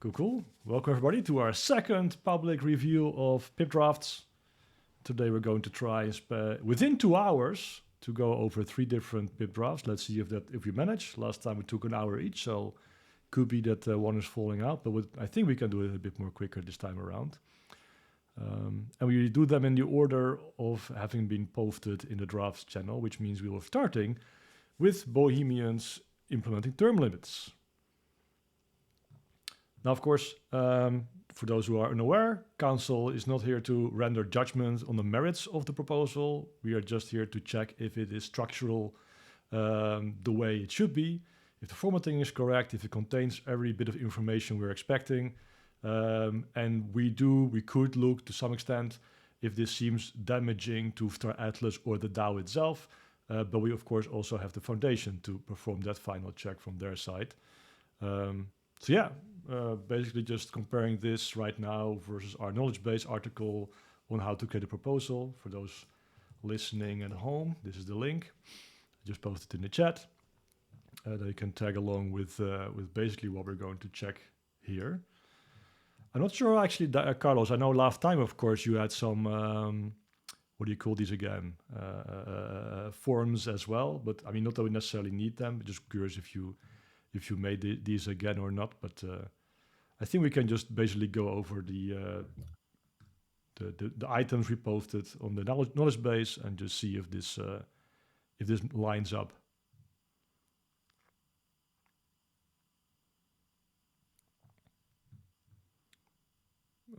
Cool. Welcome everybody to our second public review of PIP drafts. Today we're going to try within 2 hours to go over 3 different PIP drafts. Let's see if we manage. Last time we took an hour each, so could be that one is falling out, but I think we can do it a bit more quicker this time around. And we do them in the order of having been posted in the drafts channel, which means we will starting with Bohemians implementing term limits. Now, of course, for those who are unaware, Council is not here to render judgment on the merits of the proposal. We are just here to check if it is structural the way it should be, if the formatting is correct, if it contains every bit of information we're expecting. And we could look to some extent if this seems damaging to Star Atlas or the DAO itself. But we, of course, also have the foundation to perform that final check from their side. Basically just comparing this right now versus our knowledge base article on how to create a proposal. For those listening at home, this is the link. I just posted in the chat. That you can tag along with basically what we're going to check here. I'm not sure actually, Carlos, I know last time, of course, you had some, what do you call these again? Forms as well, but I mean, not that we necessarily need them, just curious if you made these again or not, but I think we can just basically go over the items we posted on the knowledge base and just see if this lines up.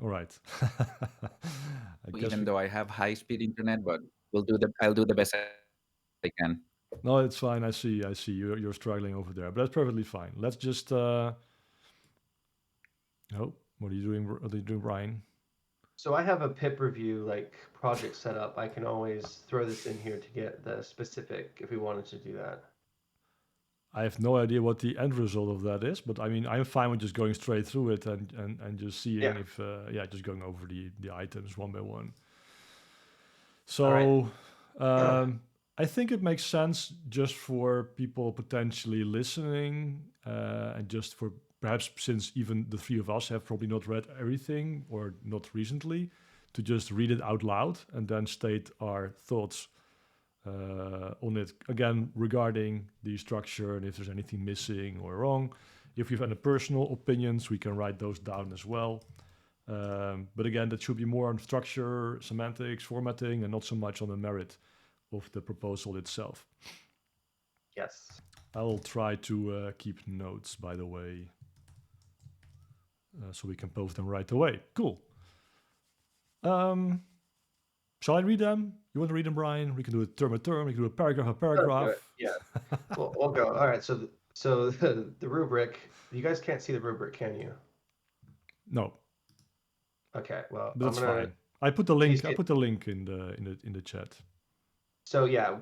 All right. Even though I have high-speed internet, but I'll do the best I can. No, it's fine. I see. You're struggling over there, but that's perfectly fine. Let's just. Oh, what are you doing? What are you doing, Brian? So I have a PIP review project set up. I can always throw this in here to get the specific if we wanted to do that. I have no idea what the end result of that is, but I mean, I'm fine with just going straight through it and just seeing if, just going over the items one by one. So, I think it makes sense just for people potentially listening and just for perhaps since even the 3 of us have probably not read everything or not recently, to just read it out loud and then state our thoughts on it, again, regarding the structure and if there's anything missing or wrong. If you have any personal opinions, we can write those down as well. But again, that should be more on structure, semantics, formatting, and not so much on the merit of the proposal itself. Yes. I'll try to keep notes, by the way, so we can post them right away. Cool. Shall I read them? You want to read them, Brian? We can do a term. We can do a paragraph. Yeah. We'll go. All right. So the rubric. You guys can't see the rubric, can you? No. Okay. Well, but that's fine. I put the link. I put the link in the chat. So yeah,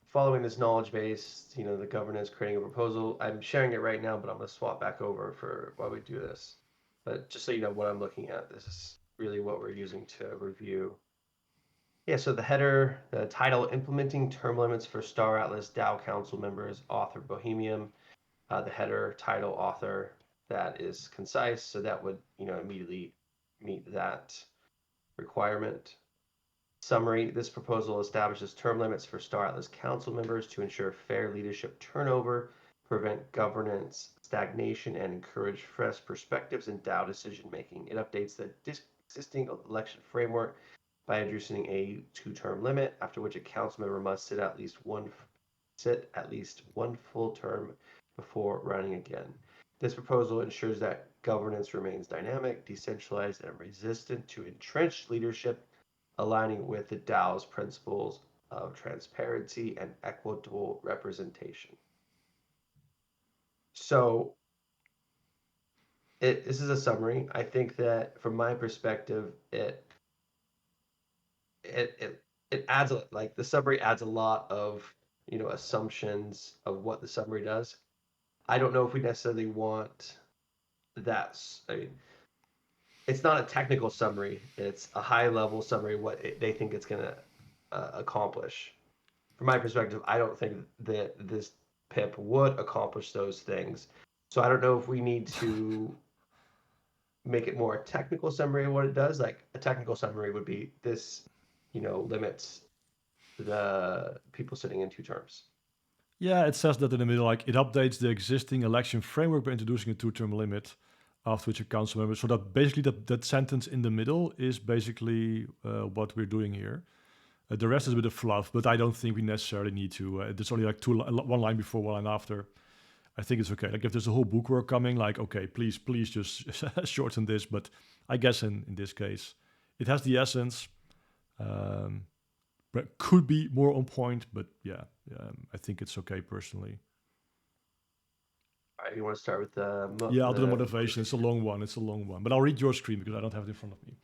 following this knowledge base, the governance, creating a proposal. I'm sharing it right now, but I'm going to swap back over for while we do this. But just so you know what I'm looking at, this is really what we're using to review. Yeah, so the header, the title, Implementing Term Limits for Star Atlas DAO Council Members, author Bohemian. The header, title, author, that is concise, so that would immediately meet that requirement. Summary, this proposal establishes term limits for Star Atlas Council members to ensure fair leadership turnover, prevent governance stagnation, and encourage fresh perspectives in DAO decision-making. It updates the existing election framework by introducing a 2-term limit, after which a council member must sit at least one full term before running again. This proposal ensures that governance remains dynamic, decentralized, and resistant to entrenched leadership, aligning with the DAO's principles of transparency and equitable representation. So this is a summary. I think that from my perspective, it adds the summary adds a lot of assumptions of what the summary does. I don't know if we necessarily want that. I mean, it's not a technical summary. It's a high level summary of what they think it's going to accomplish. From my perspective, I don't think that this PIP would accomplish those things. So I don't know if we need to make it more a technical summary of what it does. Like a technical summary would be this, limits the people sitting in 2 terms. Yeah, it says that in the middle, like it updates the existing election framework by introducing a 2-term limit, after which a council member. So that basically that sentence in the middle is basically what we're doing here. The rest is a bit of fluff, but I don't think we necessarily need to. There's only like one line before, one line after. I think it's okay. Like if there's a whole bookwork coming, like okay, please just shorten this. But I guess in this case, it has the essence. But could be more on point, but yeah, I think it's okay personally. All right, you want to start with the I'll do the motivation. It's a long one, but I'll read your screen because I don't have it in front of me.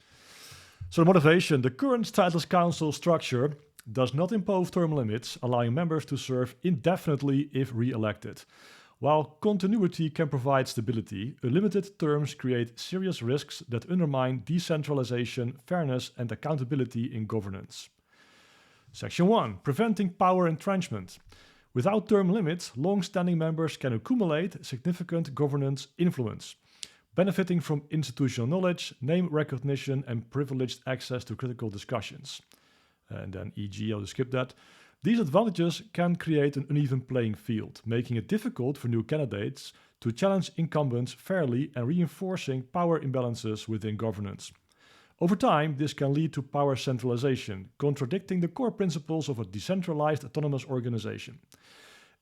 So the motivation: the current stateless council structure does not impose term limits, allowing members to serve indefinitely if re-elected. While continuity can provide stability, unlimited terms create serious risks that undermine decentralization, fairness, and accountability in governance. Section 1. Preventing power entrenchment. Without term limits, long-standing members can accumulate significant governance influence, benefiting from institutional knowledge, name recognition, and privileged access to critical discussions. And then e.g., I'll just skip that. These advantages can create an uneven playing field, making it difficult for new candidates to challenge incumbents fairly and reinforcing power imbalances within governance. Over time, this can lead to power centralization, contradicting the core principles of a decentralized autonomous organization.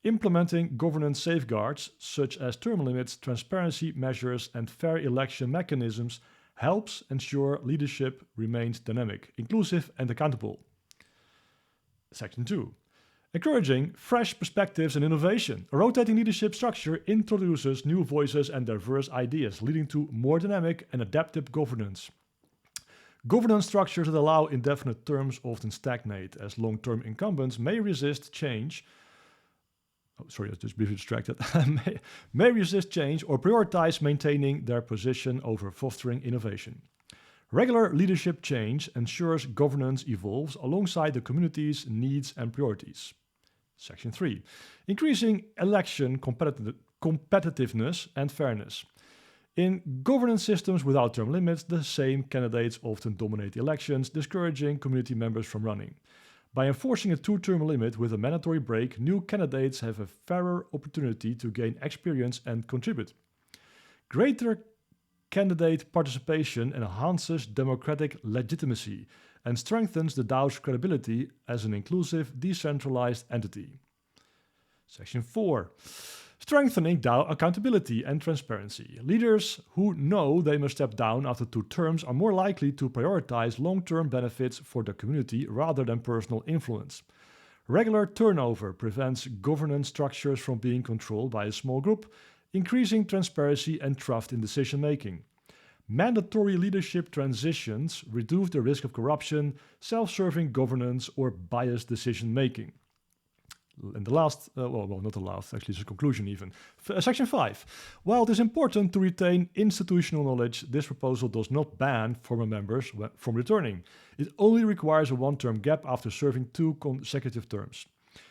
Implementing governance safeguards, such as term limits, transparency measures, and fair election mechanisms, helps ensure leadership remains dynamic, inclusive, and accountable. Section 2. Encouraging fresh perspectives and innovation. A rotating leadership structure introduces new voices and diverse ideas, leading to more dynamic and adaptive governance. Governance structures that allow indefinite terms often stagnate, as long-term incumbents may resist change. I was just briefly distracted. may resist change or prioritize maintaining their position over fostering innovation. Regular leadership change ensures governance evolves alongside the community's needs and priorities. Section 3. Increasing election competitiveness and fairness. In governance systems without term limits, the same candidates often dominate elections, discouraging community members from running. By enforcing a 2-term limit with a mandatory break, new candidates have a fairer opportunity to gain experience and contribute. Greater candidate participation enhances democratic legitimacy and strengthens the DAO's credibility as an inclusive, decentralized entity. Section 4. Strengthening DAO accountability and transparency. Leaders who know they must step down after 2 terms are more likely to prioritize long-term benefits for the community rather than personal influence. Regular turnover prevents governance structures from being controlled by a small group, increasing transparency and trust in decision-making. Mandatory leadership transitions reduce the risk of corruption, self-serving governance, or biased decision-making. And the last, not the last, actually it's a conclusion even. Section 5. While it is important to retain institutional knowledge, this proposal does not ban former members from returning. It only requires a 1-term gap after serving 2 consecutive terms.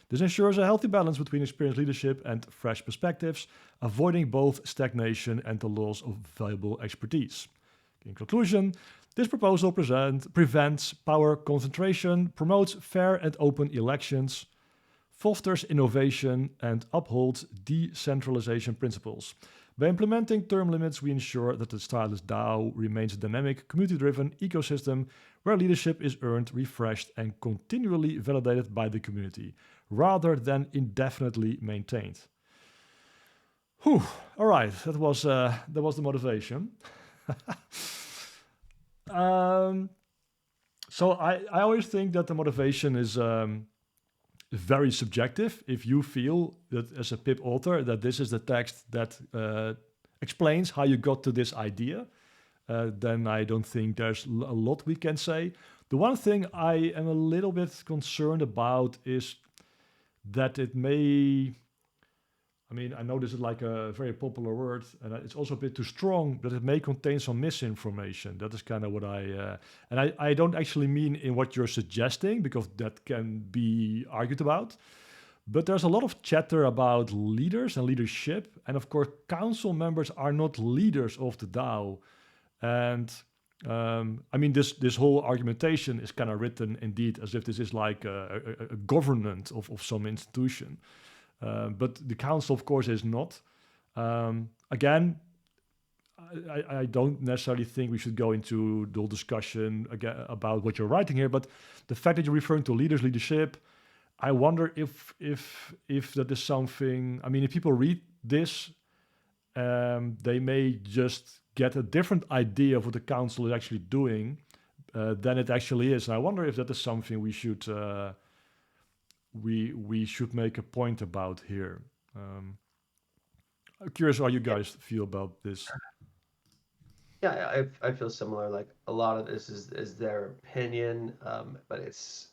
This ensures a healthy balance between experienced leadership and fresh perspectives, avoiding both stagnation and the loss of valuable expertise. In conclusion, this proposal prevents power concentration, promotes fair and open elections, fosters innovation, and upholds decentralization principles. By implementing term limits, we ensure that the Star Atlas DAO remains a dynamic, community-driven ecosystem where leadership is earned, refreshed, and continually validated by the community, rather than indefinitely maintained. All right, that was the motivation. So I always think that the motivation is very subjective. If you feel that as a PIP author that this is the text that explains how you got to this idea, then I don't think there's a lot we can say. The one thing I am a little bit concerned about is that it may, I know this is like a very popular word, and it's also a bit too strong, but it may contain some misinformation. That is kind of what I don't actually mean in what you're suggesting, because that can be argued about. But there's a lot of chatter about leaders and leadership, and of course, council members are not leaders of the DAO. And I mean, this whole argumentation is kind of written indeed as if this is like a governance of some institution. But the council, of course, is not. Again, I don't necessarily think we should go into the whole discussion again about what you're writing here, but the fact that you're referring to leadership, I wonder if that is something. I mean, if people read this, they may just get a different idea of what the council is actually doing than it actually is. And I wonder if that is something we should we should make a point about here. I'm curious how you guys feel about this. Yeah, I feel similar. Like a lot of this is their opinion, but it's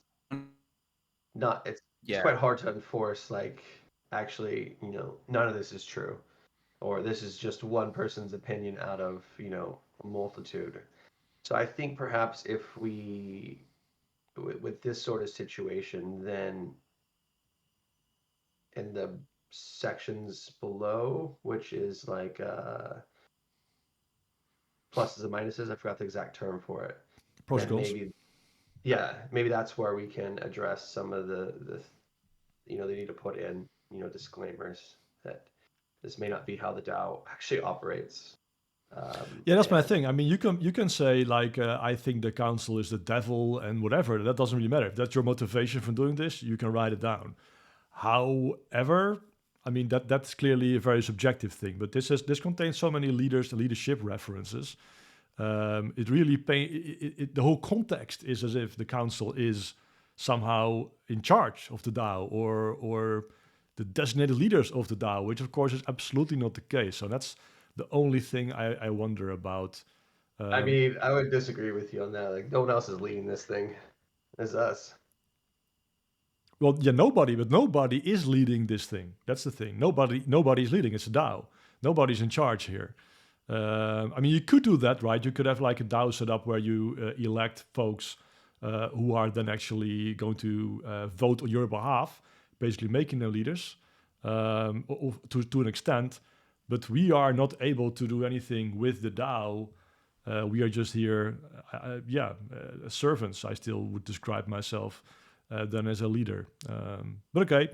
not. It's Yeah. quite hard to enforce. Like actually, none of this is true, or this is just one person's opinion out of a multitude. So I think perhaps if we, with this sort of situation, then in the sections below, which is like pluses and minuses, I forgot the exact term for it. Pros Then and cons. maybe that's where we can address some of the they need to put in disclaimers that this may not be how the DAO actually operates. Yeah, that's my and thing. I mean, you can say like, I think the council is the devil and whatever. That doesn't really matter. If that's your motivation for doing this, you can write it down. However, I mean that's clearly a very subjective thing. But this contains so many leadership references. It really the whole context is as if the council is somehow in charge of the DAO or the designated leaders of the DAO, which of course is absolutely not the case. So that's the only thing I wonder about. I mean, I would disagree with you on that. Like, no one else is leading this thing. It's us. Well, yeah, nobody is leading this thing. That's the thing. Nobody's leading. It's a DAO. Nobody's in charge here. I mean, you could do that, right? You could have like a DAO set up where you elect folks who are then actually going to vote on your behalf, basically making them leaders to an extent. But we are not able to do anything with the DAO. We are just here, servants. I still would describe myself than as a leader. But okay,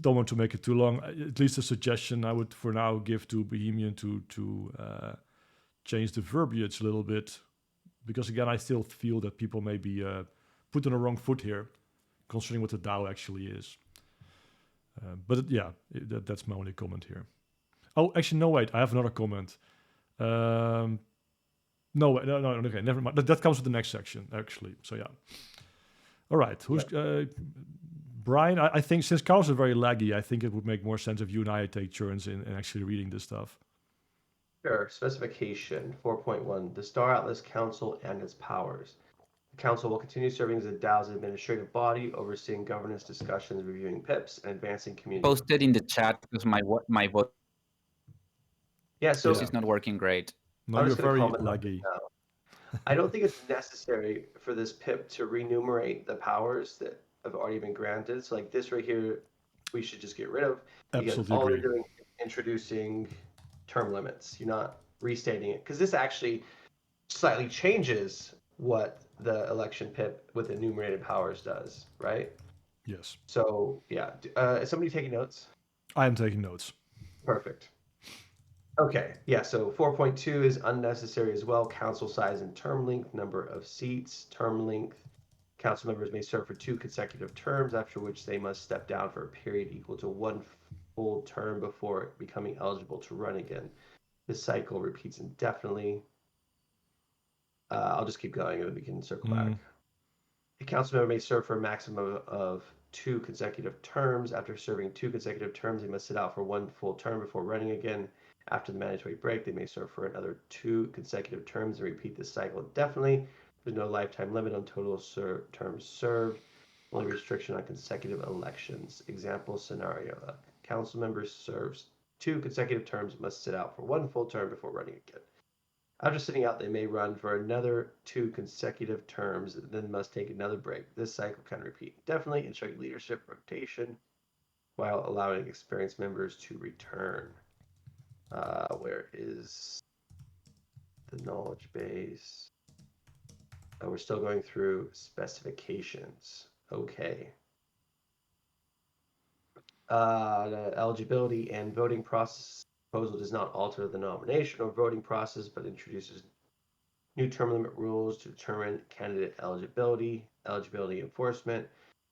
don't want to make it too long. At least a suggestion I would for now give to Bohemian to change the verbiage a little bit, because again, I still feel that people may be put on the wrong foot here, considering what the DAO actually is. But that's my only comment here. Oh, actually, no, wait, I have another comment. No, okay, never mind. That comes with the next section, actually. So yeah. All right, who's Brian? I think since Carl's are very laggy, I think it would make more sense if you and I take turns in actually reading this stuff. Sure. Specification 4.1: the Star Atlas Council and its powers. The Council will continue serving as the DAO's administrative body, overseeing governance discussions, reviewing PIPs, and advancing community. Posted in the chat because my voice so is not working great. No, I'm you're just gonna very comment on laggy. this now. I don't think it's necessary for this PIP to remunerate the powers that have already been granted. So like this right here, we should just get rid of, because Absolutely all agree. they're doing is introducing term limits. You're not restating it, because this actually slightly changes what the election PIP with enumerated powers does, right? Yes. So yeah, is somebody taking notes? I am taking notes. Perfect. Okay, yeah, so 4.2 is unnecessary as well. Council size and term length, number of seats, term length. Council members may serve for 2 consecutive terms, after which they must step down for a period equal to 1 full term before becoming eligible to run again. This cycle repeats indefinitely. I'll just keep going and then we can circle back. A council member may serve for a maximum of 2 consecutive terms. After serving 2 consecutive terms, they must sit out for 1 full term before running again. After the mandatory break, they may serve for another 2 consecutive terms and repeat this cycle indefinitely. There's no lifetime limit on total terms served. Only restriction on consecutive elections. Example scenario: a council member serves 2 consecutive terms, must sit out for 1 full term before running again. After sitting out, they may run for another 2 consecutive terms, then must take another break. This cycle can repeat indefinitely, ensuring leadership rotation while allowing experienced members to return. Where is the knowledge base. And we're still going through specifications. Okay. The eligibility and voting process proposal does not alter the nomination or voting process, but introduces new term limit rules to determine candidate eligibility enforcement.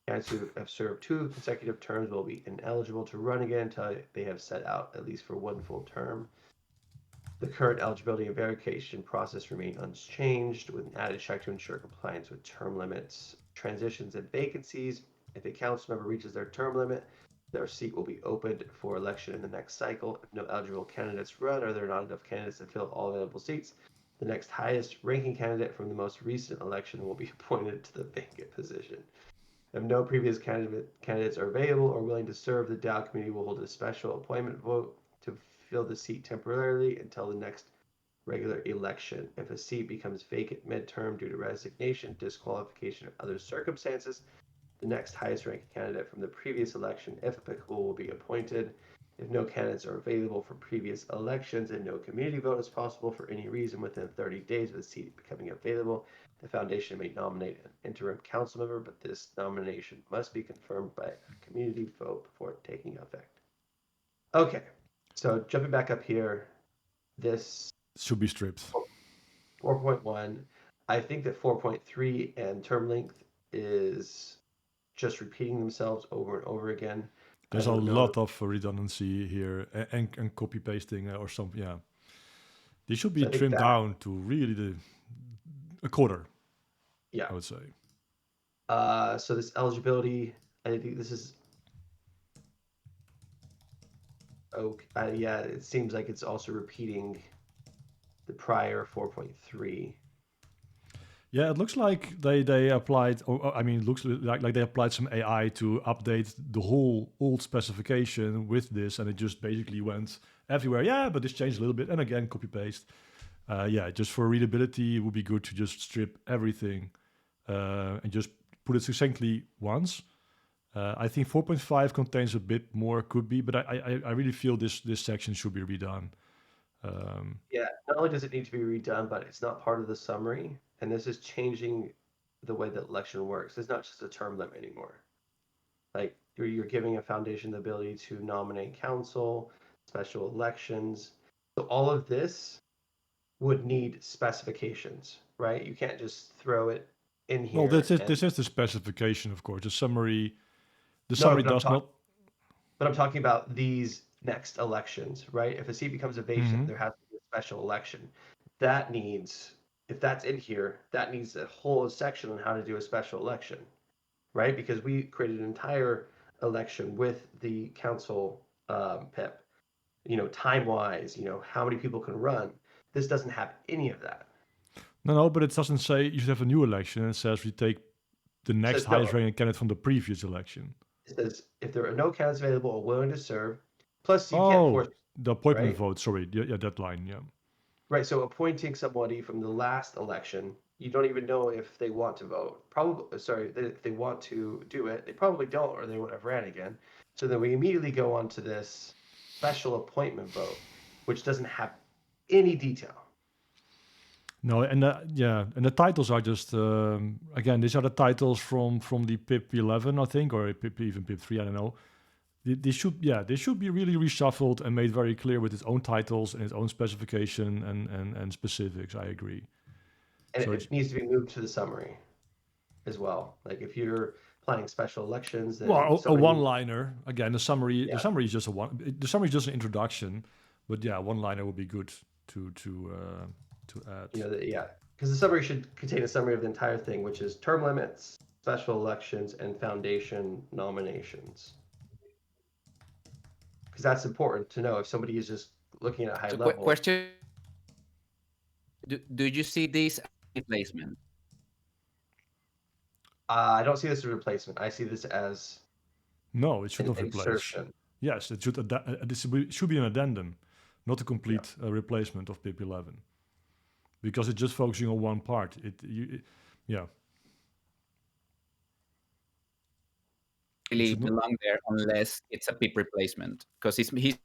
Candidates who have served 2 consecutive terms will be ineligible to run again until they have set out at least for 1 full term. The current eligibility and verification process remain unchanged, with an added check to ensure compliance with term limits, transitions, and vacancies. If a council member reaches their term limit, their seat will be opened for election in the next cycle. If no eligible candidates run or there are not enough candidates to fill all available seats, the next highest ranking candidate from the most recent election will be appointed to the vacant position. If no previous candidates are available or willing to serve, the DAO committee will hold a special appointment vote to fill the seat temporarily until the next regular election. If a seat becomes vacant midterm due to resignation, disqualification, or other circumstances, the next highest ranking candidate from the previous election, if applicable, will be appointed. If no candidates are available for previous elections and no community vote is possible for any reason within 30 days of the seat becoming available, the foundation may nominate an interim council member, but this nomination must be confirmed by a community vote before taking effect. Okay, so jumping back up here, this Should be stripped. 4.1, I think that 4.3 and term length is just repeating themselves over and over again. There's a lot of redundancy here and copy pasting or something. Yeah, they should be trimmed down to really a quarter. Yeah, I would say. So this eligibility, I think this is okay. Yeah, it seems like it's also repeating the prior 4.3. Yeah, it looks like they applied, or I mean, it looks like they applied some AI to update the whole old specification with this, and it just basically went everywhere. Yeah, but this changed a little bit, and again, copy paste. Yeah, just for readability, it would be good to just strip everything and just put it succinctly once. I think 4.5 contains a bit more, could be, but I really feel this section should be redone. Yeah, not only does it need to be redone, but it's not part of the summary. And this is changing the way that election works. It's not just a term limit anymore. Like you're giving a foundation the ability to nominate council, special elections. So all of this would need specifications, right? You can't just throw it in here. Well, this is the specification, of course. The summary does not. But I'm talking about these next elections, right? If a seat becomes a vacant, there has to be a special election. That needs, if that's in here, that needs a whole section on how to do a special election, right? Because we created an entire election with the council PIP, time-wise, how many people can run. This doesn't have any of that. No, but it doesn't say you should have a new election. It says we take the next highest ranking candidate from the previous election. It says if there are no candidates available or willing to serve, plus you can't force the appointment vote. Sorry, yeah, that line, yeah. Right, so appointing somebody from the last election, you don't even know if they want to vote. If they want to do it, they probably don't, or they would have ran again. So then we immediately go on to this special appointment vote, which doesn't have any detail. No, and the titles are just again, these are the titles from the PIP 11, I think, or even PIP 3, I don't know. They should be really reshuffled and made very clear with its own titles and its own specification and specifics. I agree. And so it needs to be moved to the summary as well. Like if you're planning special elections, then a one-liner again. The summary is just the summary is just an introduction, but yeah, one-liner would be good to add. Because the summary should contain a summary of the entire thing, which is term limits, special elections, and foundation nominations. Because that's important to know if somebody is just looking at a high level. Question: Do you see this as replacement? I don't see this as a replacement. I see this as no, it should not replace. Insertion. Yes, it should. This should be an addendum, not a complete replacement of PIP 11, because it's just focusing on one part. Really belong there unless it's a PIP replacement, because he's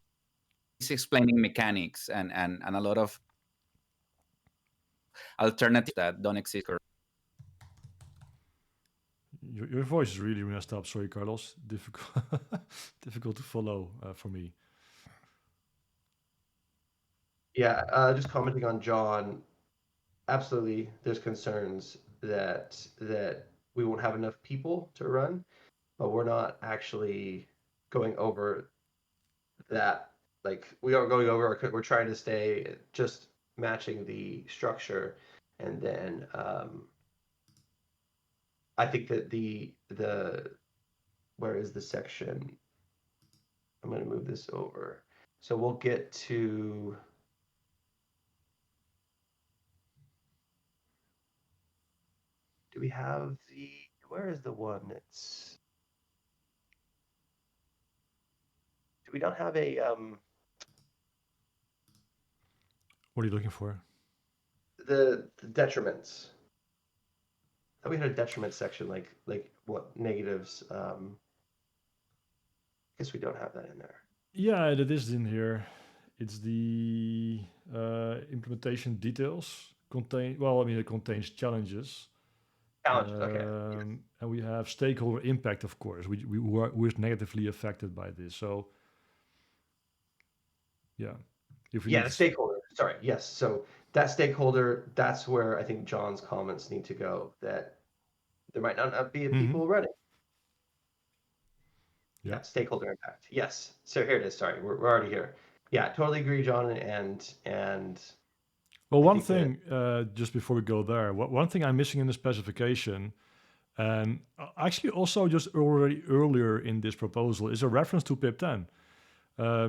explaining mechanics and a lot of alternatives that don't exist currently. Your voice is really messed up. Sorry, Carlos. Difficult to follow for me. Yeah, just commenting on John. Absolutely, there's concerns that we won't have enough people to run, but we're not actually going over that. Like, we aren't going over. We're trying to stay just matching the structure, and then I think that the where is the section? I'm going to move this over. So we'll get to. Do we have the? Where is the one that's? Do we not have a What are you looking for? the detriments? I thought we had a detriment section, like what negatives. I guess we don't have that in there. Yeah, that is in here. It's the implementation details contain. Well, I mean, it contains challenges. Challenges, okay. Yes. And we have stakeholder impact, of course. We're negatively affected by this. So, yeah. If we Yeah, need the stakeholder. Sorry, yes. So that stakeholder, that's where I think John's comments need to go. That there might not be people running. Yeah. Stakeholder impact. Yes. So here it is. Sorry, we're already here. Yeah, totally agree, John. And well, one thing, just before we go there, one thing I'm missing in the specification, and actually also just already earlier in this proposal, is a reference to PIP 10.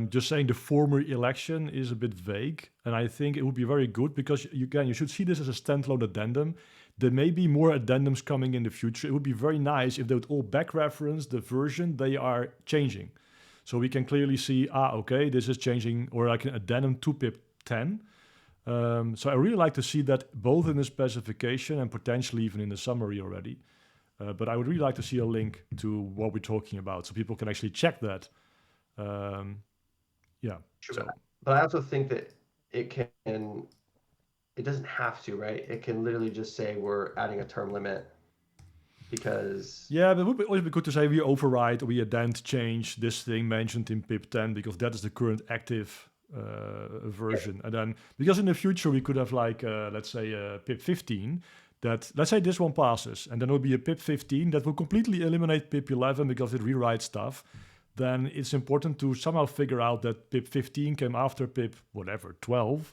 Just saying the former election is a bit vague, and I think it would be very good because you should see this as a standalone addendum. There may be more addendums coming in the future. It would be very nice if they would all back reference the version they are changing. So we can clearly see, okay, this is changing, or like an addendum to PIP 10. So I really like to see that both in the specification and potentially even in the summary already. But I would really like to see a link to what we're talking about so people can actually check that. Yeah. Sure, So. But I also think that it doesn't have to, right? It can literally just say we're adding a term limit because. Yeah, but it would always be good to say we override or we addend change this thing mentioned in PIP 10 because that is the current active version. And then, because in the future we could have like, let's say PIP 15 that, let's say this one passes and then there will be a PIP 15 that will completely eliminate PIP 11 because it rewrites stuff. Then it's important to somehow figure out that PIP 15 came after PIP, whatever, 12,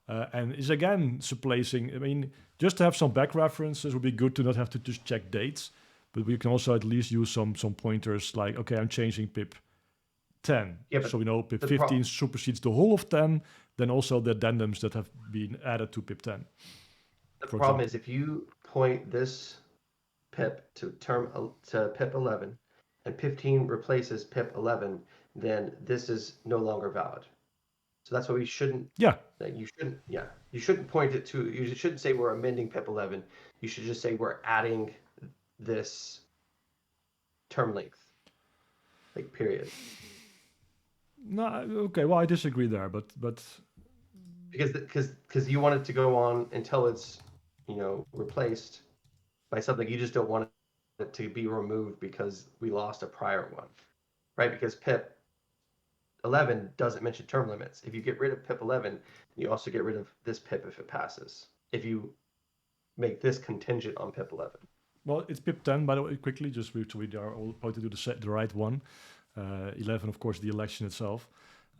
and is again surplacing. I mean, just to have some back references would be good to not have to just check dates, but we can also at least use some pointers like, okay, I'm changing PIP 10. Yeah, so we know PIP 15 supersedes the whole of 10, then also the addendums that have been added to PIP 10. The problem is if you point this PIP to PIP 11, and 15 replaces PIP 11, then this is no longer valid. So that's why we shouldn't. Yeah. You shouldn't. Yeah. You shouldn't point it to. You shouldn't say we're amending PIP 11. You should just say we're adding this term length, like period. No. Okay. Well, I disagree there, but because you want it to go on until it's replaced by something. You just don't want it to be removed because we lost a prior one, right? Because PIP 11 doesn't mention term limits. If you get rid of PIP 11, you also get rid of this PIP if it passes. If you make this contingent on PIP 11. Well, it's PIP 10, by the way, quickly, just so we are all going to do the right one. 11, of course, the election itself.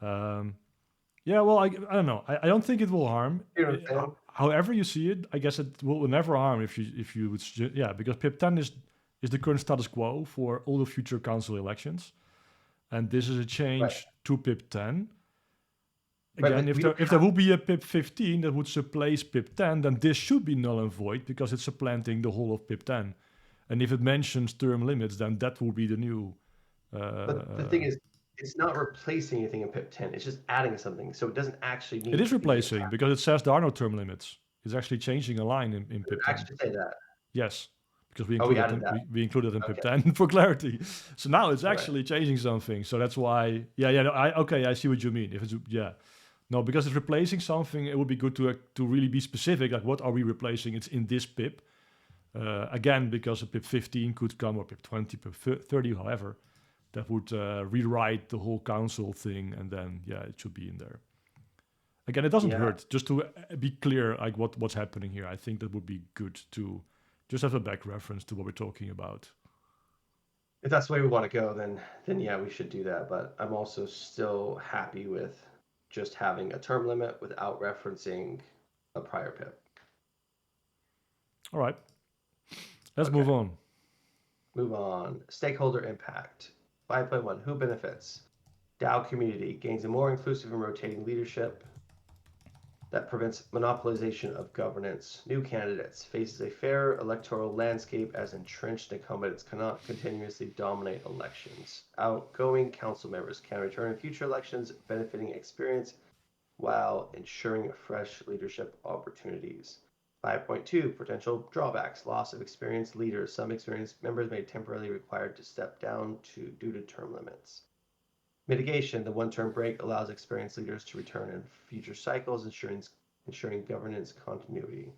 Yeah, well, I don't know. I don't think it will harm. However you see it, I guess it will never harm if you would, yeah, because PIP 10 is the current status quo for all the future council elections. And this is a change to PIP 10. Again, if there will be a PIP 15 that would replace PIP 10, then this should be null and void because it's supplanting the whole of PIP 10. And if it mentions term limits, then that will be the new... but the thing is, it's not replacing anything in PIP 10. It's just adding something. So it doesn't actually need... It is replacing because it says there are no term limits. It's actually changing a line in PIP 10. Actually say that? Yes, because we included in PIP 10 for clarity. So now it's actually changing something. So that's why... I see what you mean. If it's... Yeah. No, because it's replacing something. It would be good to really be specific. Like, what are we replacing? It's in this pip. Again, because a pip 15 could come, or pip 20, pip 30, however, that would rewrite the whole council thing, and then it should be in there. Again, it doesn't hurt just to be clear, like what's happening here. I think that would be good to just have a back reference to what we're talking about. If that's the way we want to go, then yeah, we should do that. But I'm also still happy with just having a term limit without referencing a prior pip. All right. Let's move on. Move on. Stakeholder impact. 5.1. Who benefits? DAO community gains a more inclusive and rotating leadership that prevents monopolization of governance. New candidates faces a fair electoral landscape as entrenched incumbents cannot continuously dominate elections. Outgoing council members can return in future elections, benefiting experience while ensuring fresh leadership opportunities. 5.2, potential drawbacks, loss of experienced leaders. Some experienced members may temporarily be required to step down due to term limits. Mitigation, the one-term break allows experienced leaders to return in future cycles, ensuring governance continuity.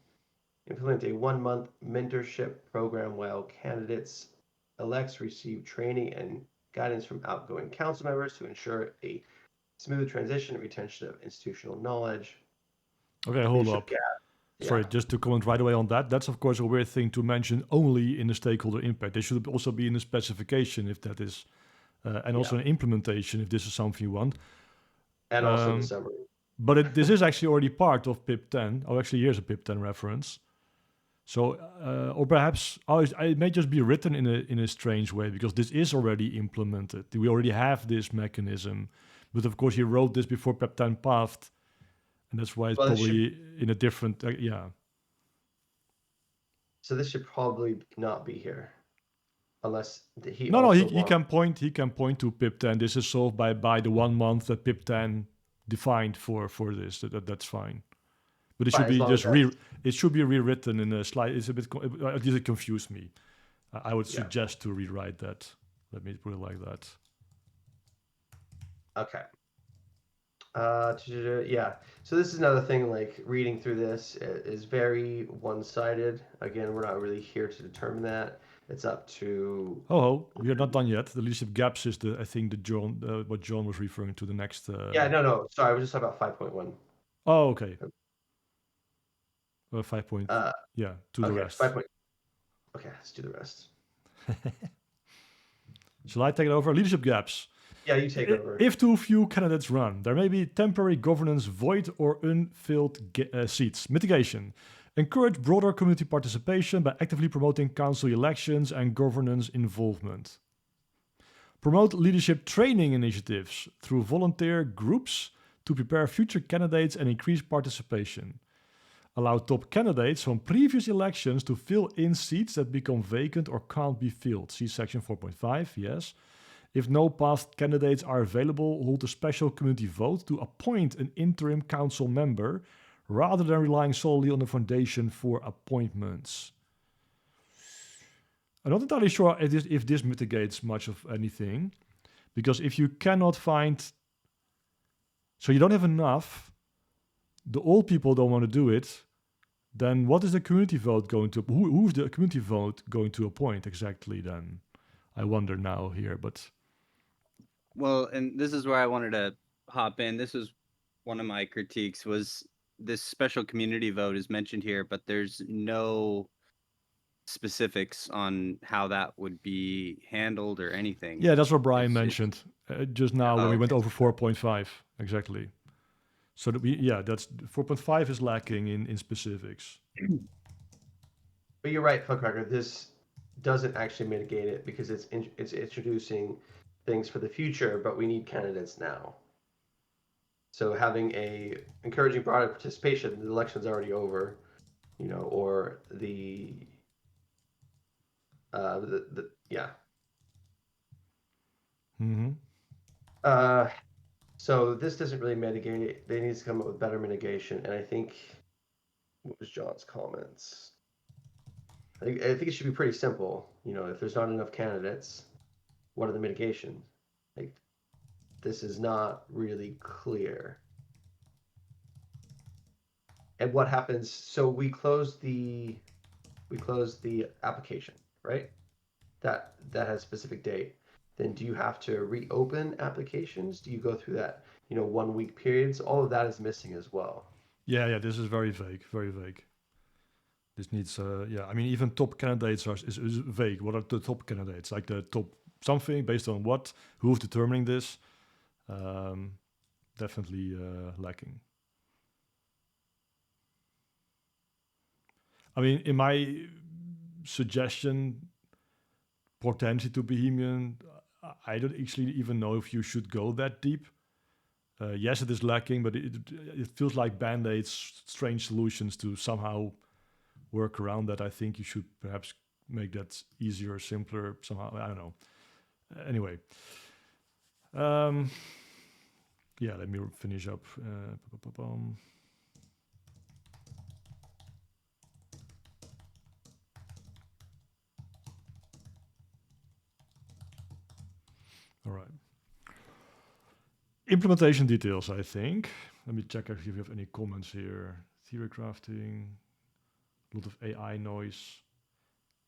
Implement a 1-month mentorship program while candidates elects receive training and guidance from outgoing council members to ensure a smooth transition and retention of institutional knowledge. Okay, hold up. Sorry, just to comment right away on that. That's, of course, a weird thing to mention only in the stakeholder impact. They should also be in the specification if that is, and also an implementation if this is something you want. And also the summary. But this is actually already part of PIP 10. Oh, actually, here's a PIP 10 reference. So, or perhaps it may just be written in a strange way because this is already implemented. We already have this mechanism. But of course, he wrote this before PIP 10 passed. And that's why it's probably in a different, So this should probably not be here, unless he. He can point to PIP 10. This is solved by the 1 month that PIP 10 defined for this. That's fine. But it should be just it should be rewritten in a slide. It's a bit at least it confused me. I would suggest to rewrite that. Let me put it like that. Okay. So this is another thing, like reading through this is very one-sided. Again, we're not really here to determine that. It's up to... we are not done yet. The leadership gaps is what John was referring to, the next... No. Sorry, I was just talking about 5.1. Oh, okay. 5 point... the rest. 5 point... Okay, let's do the rest. Shall I take it over? Leadership gaps. Yeah, you take over. If too few candidates run, there may be temporary governance void or unfilled seats. Mitigation. Encourage broader community participation by actively promoting council elections and governance involvement. Promote leadership training initiatives through volunteer groups to prepare future candidates and increase participation. Allow top candidates from previous elections to fill in seats that become vacant or can't be filled. See section 4.5, yes. If no past candidates are available, hold a special community vote to appoint an interim council member rather than relying solely on the foundation for appointments. I'm not entirely sure if this mitigates much of anything, because if you cannot find... So you don't have enough, the old people don't want to do it, then what is the community vote going to... Who's the community vote going to appoint exactly then? I wonder now here, but... Well, and this is where I wanted to hop in. This was one of my critiques, was this special community vote is mentioned here, but there's no specifics on how that would be handled or anything. Yeah, that's what Brian mentioned just now when we went over 4.5. Exactly. So that's 4.5 is lacking in specifics. But you're right, Fuckracker. This doesn't actually mitigate it because it's introducing things for the future, but we need candidates now. So having encouraging broader participation, the election's already over, or So this doesn't really mitigate it. They need to come up with better mitigation. And I think, what was John's comments? I think it should be pretty simple. If there's not enough candidates, what are the mitigations? Like, this is not really clear. And what happens? So we close the application, right? That has a specific date. Then do you have to reopen applications? Do you go through that 1 week periods? All of that is missing as well. Yeah, this is very vague, very vague. This needs, I mean, even top candidates is vague. What are the top candidates? Like the top something based on what? Who's determining this? Definitely lacking. I mean, in my suggestion, potentially to Bohemian, I don't actually even know if you should go that deep. Yes, it is lacking, but it feels like band-aids, strange solutions to somehow work around that. I think you should perhaps make that easier, simpler, somehow. I don't know. Anyway. Yeah, let me finish up. All right. Implementation details, I think. Let me check if you have any comments here. Theory crafting, a lot of AI noise.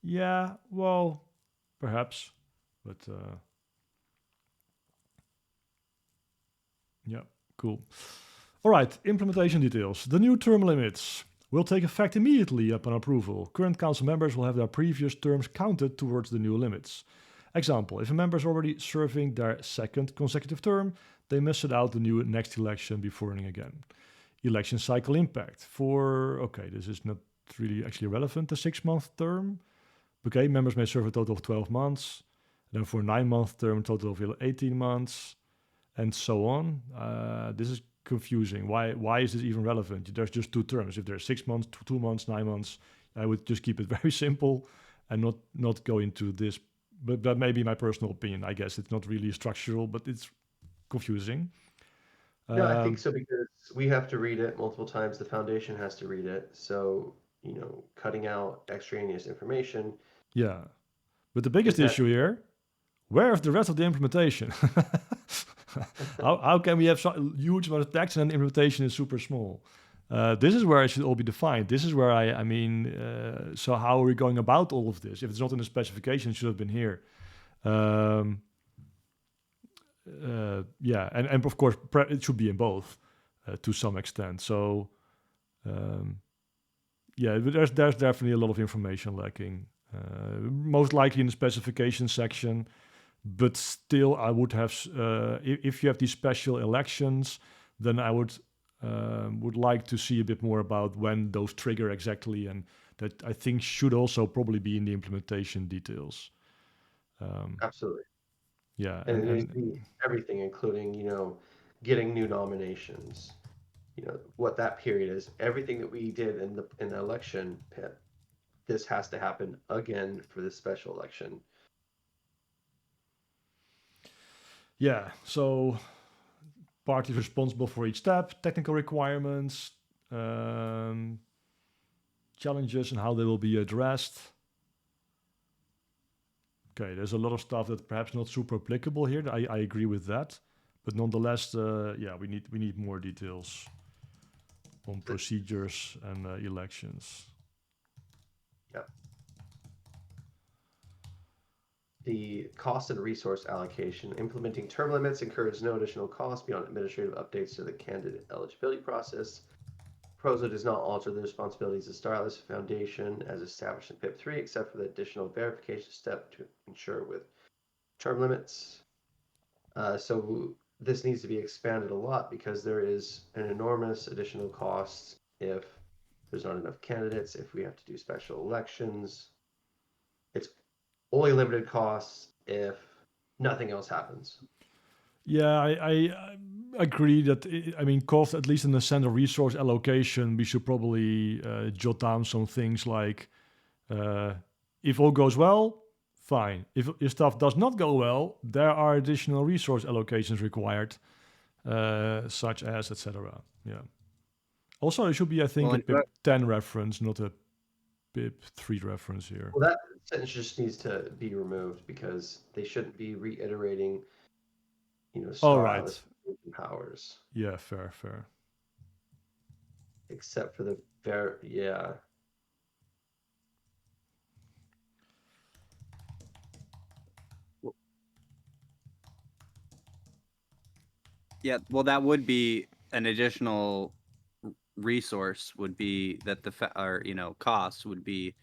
Yeah, well, perhaps, but yeah, cool. All right, implementation details. The new term limits will take effect immediately upon approval. Current council members will have their previous terms counted towards the new limits. Example, if a member is already serving their second consecutive term, they must sit out the new next election before running again. Election cycle impact okay, this is not really actually relevant, the 6-month term. Okay, members may serve a total of 12 months. Then for a 9-month term, total of 18 months, and so on. This is confusing. Why is this even relevant? There's just 2 terms. If there's 6 months, 2 months, 9 months, I would just keep it very simple and not go into this. But that may be my personal opinion. I guess it's not really structural, but it's confusing. No, I think so, because we have to read it multiple times. The foundation has to read it. So, cutting out extraneous information. Yeah. But the biggest issue here, where is the rest of the implementation? how can we have such a huge amount of text and then implementation is super small? This is where it should all be defined. This is where I mean, so how are we going about all of this? If it's not in the specification, it should have been here. Yeah, and of course, it should be in both to some extent. So, yeah, there's definitely a lot of information lacking. Most likely in the specification section, but still, I would have, if you have these special elections, then I would like to see a bit more about when those trigger exactly, and that I think should also probably be in the implementation details. Absolutely. Yeah, and it needs to be everything, including getting new nominations. What that period is. Everything that we did in the election PIP, this has to happen again for this special election. Yeah, so parties responsible for each step, technical requirements, challenges and how they will be addressed. Okay, there's a lot of stuff that's perhaps not super applicable here. I agree with that, but nonetheless, yeah, we need more details on procedures and elections. Yep. The cost and resource allocation. Implementing term limits incurs no additional cost beyond administrative updates to the candidate eligibility process. Proposal does not alter the responsibilities of Star Atlas Foundation as established in PIP 3, except for the additional verification step to ensure with term limits. So this needs to be expanded a lot, because there is an enormous additional cost if there's not enough candidates, if we have to do special elections. It's only limited costs if nothing else happens. Yeah, I agree that, I mean, cost, at least in the center resource allocation, we should probably jot down some things like, if all goes well, fine. If stuff does not go well, there are additional resource allocations required, such as, etc. Yeah. Also, it should be, I think, a PIP 10 reference, not a PIP 3 reference here. Well, that sentence just needs to be removed, because they shouldn't be reiterating, Star Atlas powers. Yeah, fair. except for the yeah. Yeah, well, that would be an additional resource. Would be that cost would be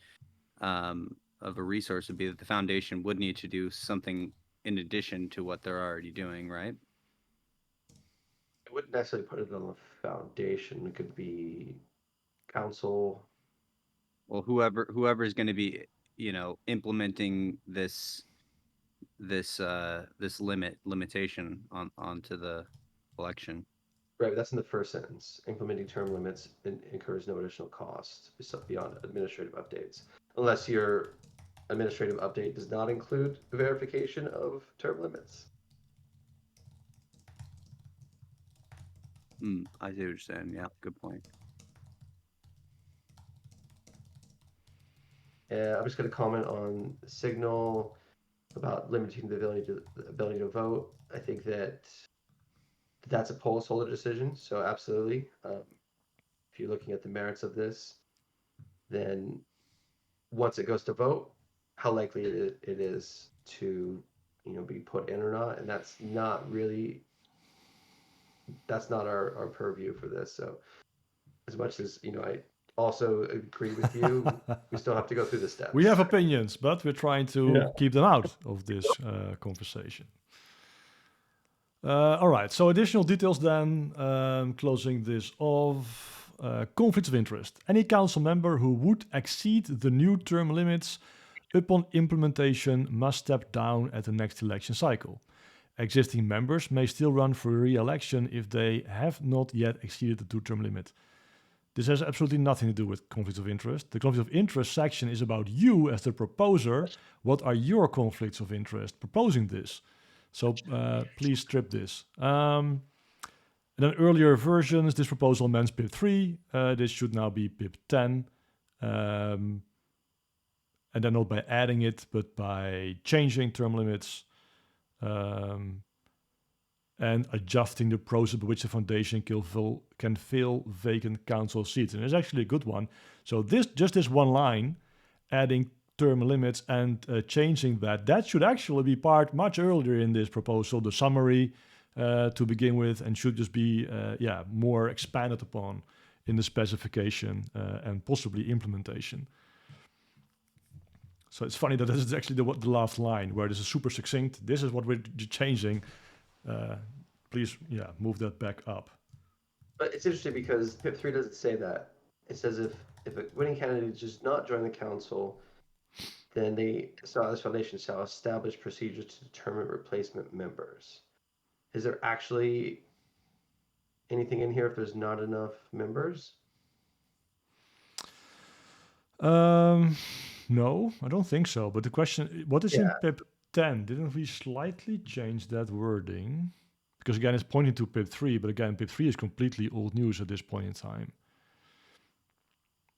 of a resource would be that the foundation would need to do something in addition to what they're already doing, right? I wouldn't necessarily put it on the foundation. It could be council. Well, whoever is going to be, implementing this limitation onto the collection. Right, that's in the first sentence. Implementing term limits incurs no additional cost beyond administrative updates, unless your administrative update does not include verification of term limits. I see what you're saying. Yeah, good point. I'm just going to comment on Signal about limiting the ability to vote. I think that's a poll-holder decision. So absolutely, if you're looking at the merits of this, then once it goes to vote, how likely it is to be put in or not, and that's not our purview for this. So as much as I also agree with you, we still have to go through the steps. We have opinions, but we're trying to keep them out of this conversation. All right, so additional details then, closing this off. Conflicts of interest. Any council member who would exceed the new term limits upon implementation must step down at the next election cycle. Existing members may still run for re-election if they have not yet exceeded the 2-term limit. This has absolutely nothing to do with conflicts of interest. The conflict of interest section is about you as the proposer. What are your conflicts of interest proposing this? So please strip this. And then earlier versions, this proposal meant PIP 3. This should now be PIP 10. And then not by adding it, but by changing term limits and adjusting the process by which the foundation can fill vacant council seats. And it's actually a good one. So this one line, adding term limits and changing that should actually be part much earlier in this proposal, the summary to begin with, and should just be more expanded upon in the specification and possibly implementation. So it's funny that this is actually the last line where this is super succinct. This is what we're changing. Please, move that back up. But it's interesting because PIP 3 doesn't say that. It says if a winning candidate does not join the council, then the Star Atlas Foundation shall establish procedures to determine replacement members. Is there actually anything in here if there's not enough members? No, I don't think so. But the question, what is in PIP 10? Didn't we slightly change that wording? Because again, it's pointing to PIP 3, but again, PIP 3 is completely old news at this point in time.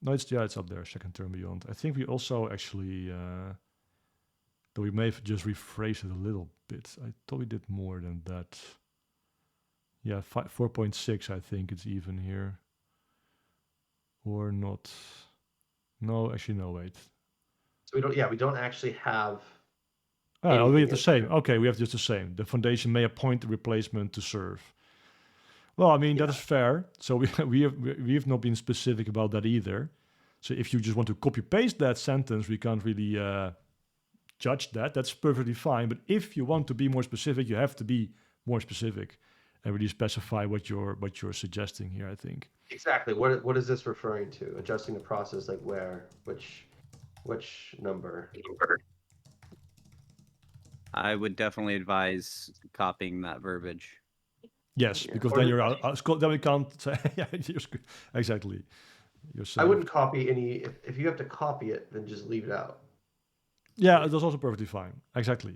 No, it's up there, second term beyond. I think we also actually, though we may have just rephrased it a little bit. I thought we did more than that. Yeah, 4.6, I think it's even here. Or not. No, actually, no, wait. So we don't actually have. Oh, we have the same. Okay, we have just the same. The foundation may appoint a replacement to serve. Well, I mean, that is fair. So we have not been specific about that either. So if you just want to copy paste that sentence, we can't really judge that. That's perfectly fine. But if you want to be more specific, you have to be more specific and really specify what you're suggesting here, I think. Exactly. What is this referring to? Adjusting the process, like where, which number? I would definitely advise copying that verbiage. Yes, because then you're out. Then we can't say exactly. I wouldn't copy any. If you have to copy it, then just leave it out. Yeah, that's also perfectly fine. Exactly.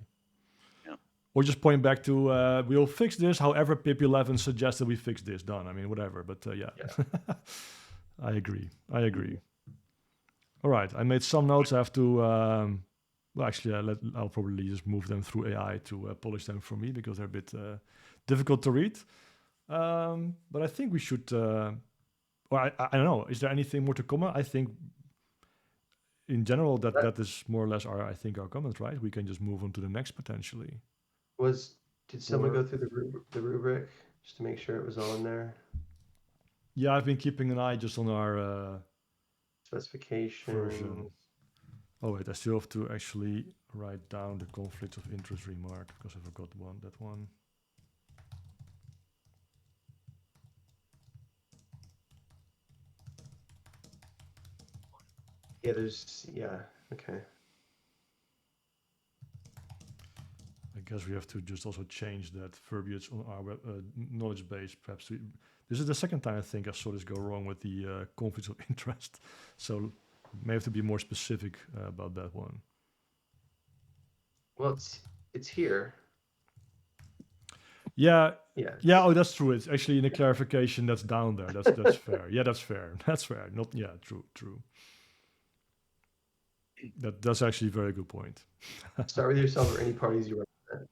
Yeah. Or just point back to we'll fix this. However, PIP 11 suggested we fix this. Done. I mean, whatever. But yeah. I agree. All right. I made some notes. I have to. Well, actually, I'll probably just move them through AI to polish them for me because they're a bit difficult to read. But I think we should or I don't know. Is there anything more to comment? I think in general that is more or less our comment, right? We can just move on to the next potentially. Did someone Or- go through the rubric just to make sure it was all in there? Yeah, I've been keeping an eye just on our Specifications. version. Oh wait, I still have to actually write down the conflicts of interest remark because I forgot that one. Yeah, okay. I guess we have to just also change that verbiage on our knowledge base. Perhaps this is the second time I think I saw this go wrong with the conflicts of interest. So may have to be more specific about that one. Well, it's here. Yeah. Yeah. Yeah. Oh, that's true. It's actually in the clarification that's down there. That's fair. Yeah, that's fair. That's fair. Not. Yeah. True. That's actually a very good point. Start with yourself or any parties you represent.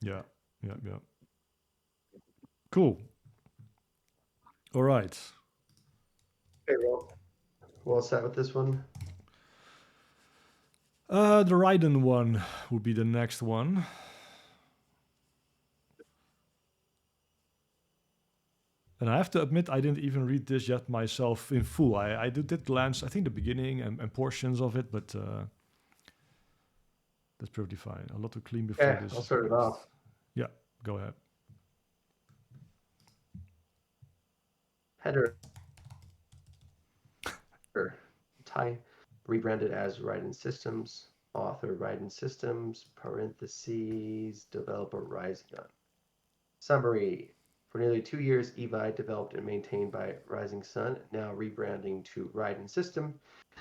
Yeah. Cool. All right. Okay, well set with this one. The Raiden one would be the next one. And I have to admit, I didn't even read this yet myself in full. I did glance, I think, the beginning and portions of it, but that's perfectly fine. A lot to clean before Yeah, this. I'll start it off. Yeah, go ahead. Header. Tie rebranded as Raiden Systems. Author Raiden Systems, parentheses, developer Rising Sun. Summary. For nearly 2 years, EVI, developed and maintained by Rising Sun, now rebranding to Raiden System,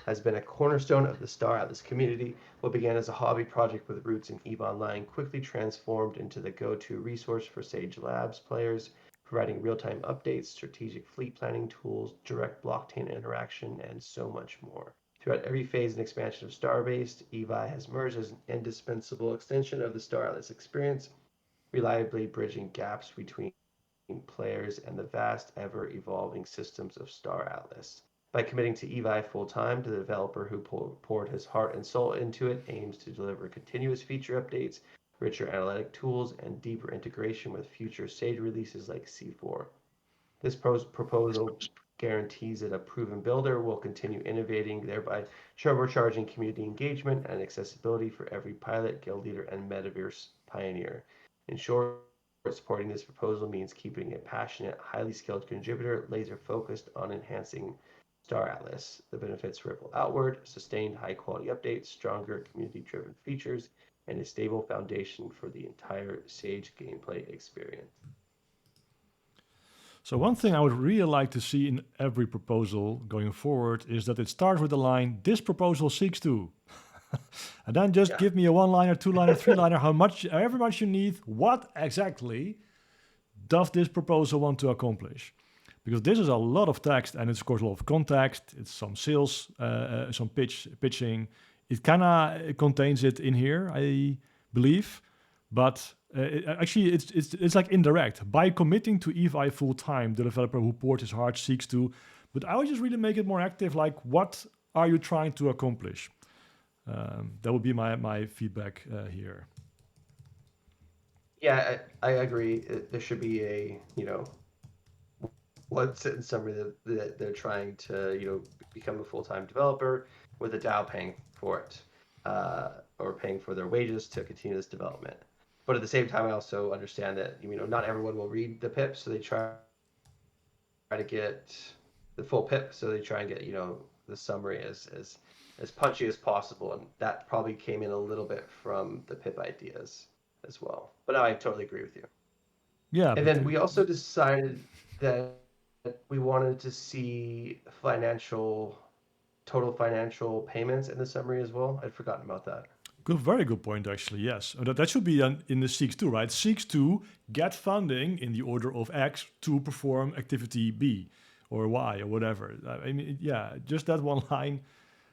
has been a cornerstone of the Star Atlas community. What began as a hobby project with roots in EVE Online quickly transformed into the go-to resource for Sage Labs players, providing real-time updates, strategic fleet planning tools, direct blockchain interaction, and so much more. Throughout every phase and expansion of Starbase, EVI has emerged as an indispensable extension of the Star Atlas experience, reliably bridging gaps between players and the vast, ever-evolving systems of Star Atlas. By committing to EVI full-time, the developer who poured his heart and soul into it aims to deliver continuous feature updates, richer analytic tools, and deeper integration with future Sage releases like C4. This proposal guarantees that a proven builder will continue innovating, thereby turbocharging community engagement and accessibility for every pilot, guild leader, and metaverse pioneer. In short, supporting this proposal means keeping a passionate, highly skilled contributor laser-focused on enhancing Star Atlas. The benefits ripple outward, sustained high-quality updates, stronger community-driven features, and a stable foundation for the entire Sage gameplay experience. So one thing I would really like to see in every proposal going forward is that it starts with the line, this proposal seeks to. And then just give me a one-liner, two-liner, three-liner, however much you need, what exactly does this proposal want to accomplish? Because this is a lot of text, and it's of course a lot of context, it's some sales, some pitching. It kind of contains it in here, I believe, but it's like indirect. By committing to EVI full-time, the developer who poured his heart seeks to, but I would just really make it more active, like what are you trying to accomplish? That would be my feedback here. Yeah, I agree. There should be a, one sentence summary that they're trying to, become a full-time developer with a DAO paying for it, or paying for their wages to continue this development. But at the same time, I also understand that, not everyone will read the PIP, so they try to get the full PIP, so they try and get, the summary as punchy as possible, and that probably came in a little bit from the PIP ideas as well. But I totally agree with you. Yeah. And then we also decided that we wanted to see total financial payments in the summary as well. I'd forgotten about that. Good, very good point, actually, yes. That should be in the seeks to, right? Seeks to get funding in the order of X to perform activity B or Y or whatever. I mean, yeah, just that one line.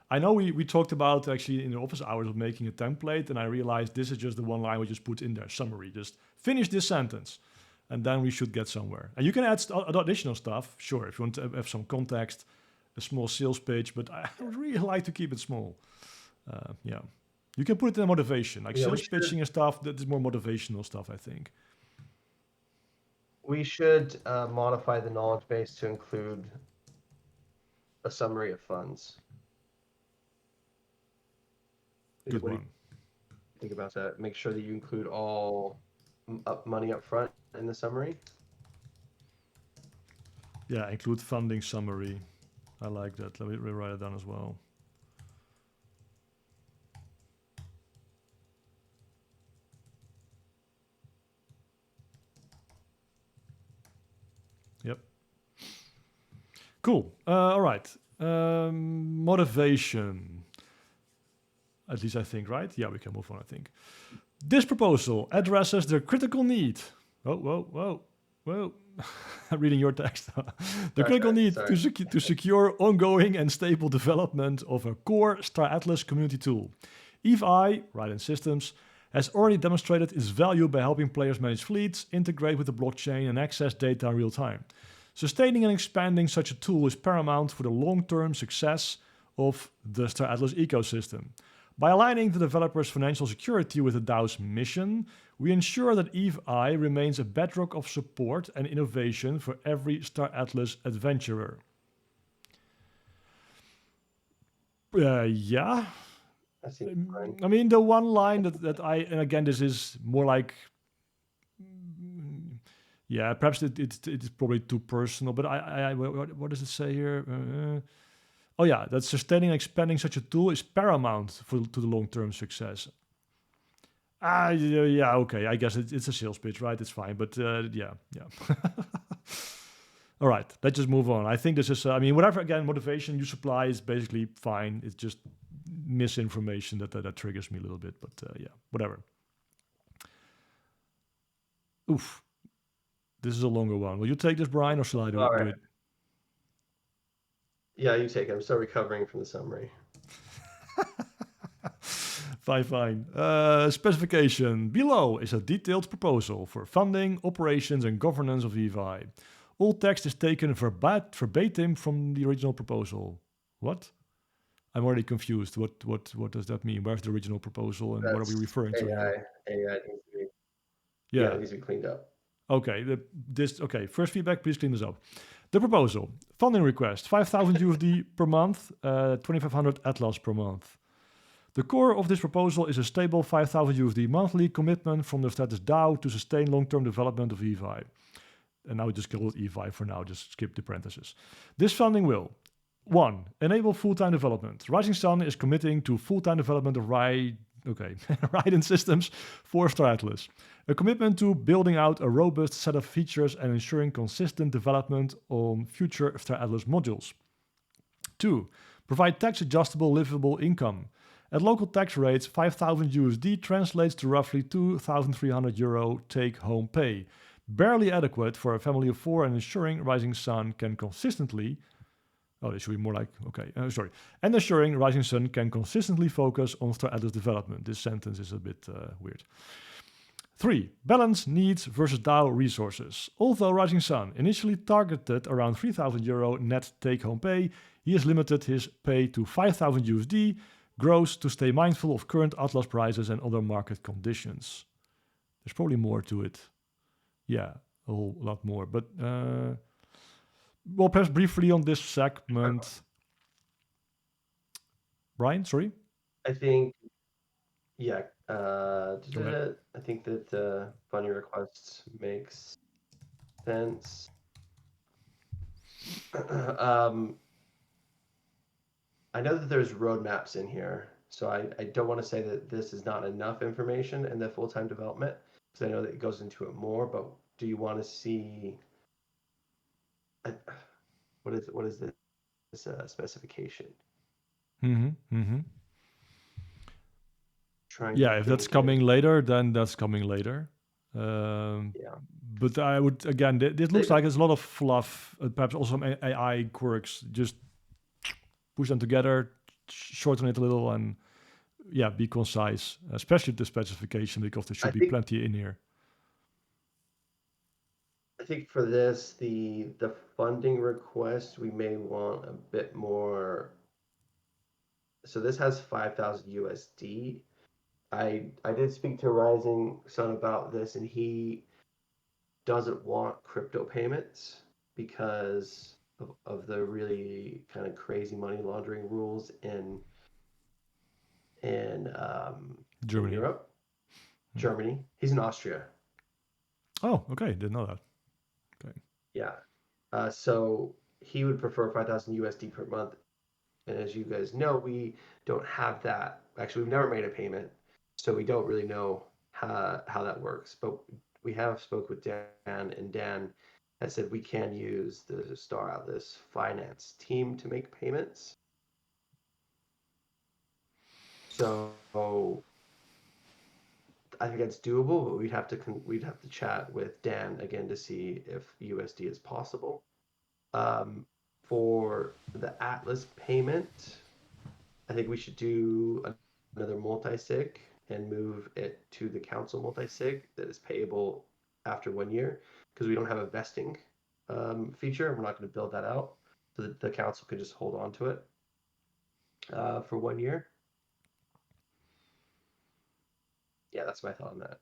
I know we talked about actually in the office hours of making a template, and I realized this is just the one line we just put in there, summary. Just finish this sentence. and then we should get somewhere. And you can add additional stuff, sure, if you want to have some context, a small sales page, but I would really like to keep it small. Yeah. You can put it in motivation, like sales pitching and stuff. That is more motivational stuff, I think. We should modify the knowledge base to include a summary of funds. Good What do one. you think about that? Make sure that you include all money up front in the summary. Yeah, include funding summary. I like that. Let me write it down as well. Yep. Cool. All right. Motivation. At least I think, right? Yeah, we can move on, I think. This proposal addresses the critical need. Whoa. I'm reading your text. The critical need to secure ongoing and stable development of a core Star Atlas community tool. EVE-I, Raiden Systems, has already demonstrated its value by helping players manage fleets, integrate with the blockchain, and access data in real time. Sustaining and expanding such a tool is paramount for the long-term success of the Star Atlas ecosystem. By aligning the developer's financial security with the DAO's mission, we ensure that EVE-I remains a bedrock of support and innovation for every Star Atlas adventurer. Yeah. I mean, the one line that I, and again, this is more like, yeah, perhaps it's probably too personal, but what does it say here? Oh yeah, that sustaining and expanding such a tool is paramount to the long-term success. Yeah, okay, I guess it's a sales pitch, right? It's fine, but yeah. All right, let's just move on. I think this is, I mean, whatever, again, motivation you supply is basically fine. It's just misinformation that triggers me a little bit, but yeah, whatever. Oof. This is a longer one. Will you take this, Brian, or shall I do it? Yeah, you take it. I'm still recovering from the summary. Fine. Specification. Below is a detailed proposal for funding, operations, and governance of EVE-I. All text is taken verbatim from the original proposal. What? I'm already confused. What does that mean? Where's the original proposal, and what are we referring to here? AI needs to be, it needs to be cleaned up. Okay, first feedback, please clean this up. The proposal, funding request, 5,000 USD per month, 2,500 Atlas per month. The core of this proposal is a stable 5,000 USD monthly commitment from the Star Atlas DAO to sustain long-term development of EVE-I. And now we just call it EVE-I for now, just skip the parentheses. This funding will, 1, enable full-time development. Rising Sun is committing to full-time development of Raiden Systems for Star Atlas. A commitment to building out a robust set of features and ensuring consistent development on future Star Atlas modules. 2. Provide tax-adjustable livable income. At local tax rates, 5,000 USD translates to roughly 2,300 euro take-home pay. Barely adequate for a family of 4 and ensuring Rising Sun can consistently... Oh, it should be more like, And ensuring Rising Sun can consistently focus on Star Atlas development. This sentence is a bit weird. 3. Balance needs versus DAO resources. Although Rising Sun initially targeted around 3,000 euro net take-home pay, he has limited his pay to 5,000 USD gross to stay mindful of current Atlas prices and other market conditions. There's probably more to it. Yeah, a whole lot more. But, well, perhaps briefly on this segment. Brian, sorry? I think, yeah. I think that funding requests makes sense. I know that there's roadmaps in here, so I don't want to say that this is not enough information in the full-time development, because I know that it goes into it more, but do you want to see... What is this specification? If that's coming later, then that's coming later. But I would, again, this looks like there's a lot of fluff, perhaps also some AI quirks. Just push them together, shorten it a little, and be concise, especially the specification, because there should be plenty in here. think for this, the funding request, we may want a bit more. So this has 5,000 USD. I did speak to Rising Sun about this, and he doesn't want crypto payments because of the really kind of crazy money laundering rules in Germany. Europe, Germany. He's in Austria. Oh, okay. Didn't know that. Okay. Yeah. So he would prefer 5,000 USD per month. And as you guys know, we don't have that. Actually, we've never made a payment, so we don't really know how that works. But we have spoke with Dan, and Dan has said we can use the Star Atlas finance team to make payments. So I think that's doable, but we'd have to chat with Dan again to see if USD is possible. For the Atlas payment, I think we should do another multi-sig and move it to the council multi-sig that is payable after 1 year, because we don't have a vesting feature. We're not going to build that out, so that the council can just hold on to it for 1 year. Yeah, that's my thought on that.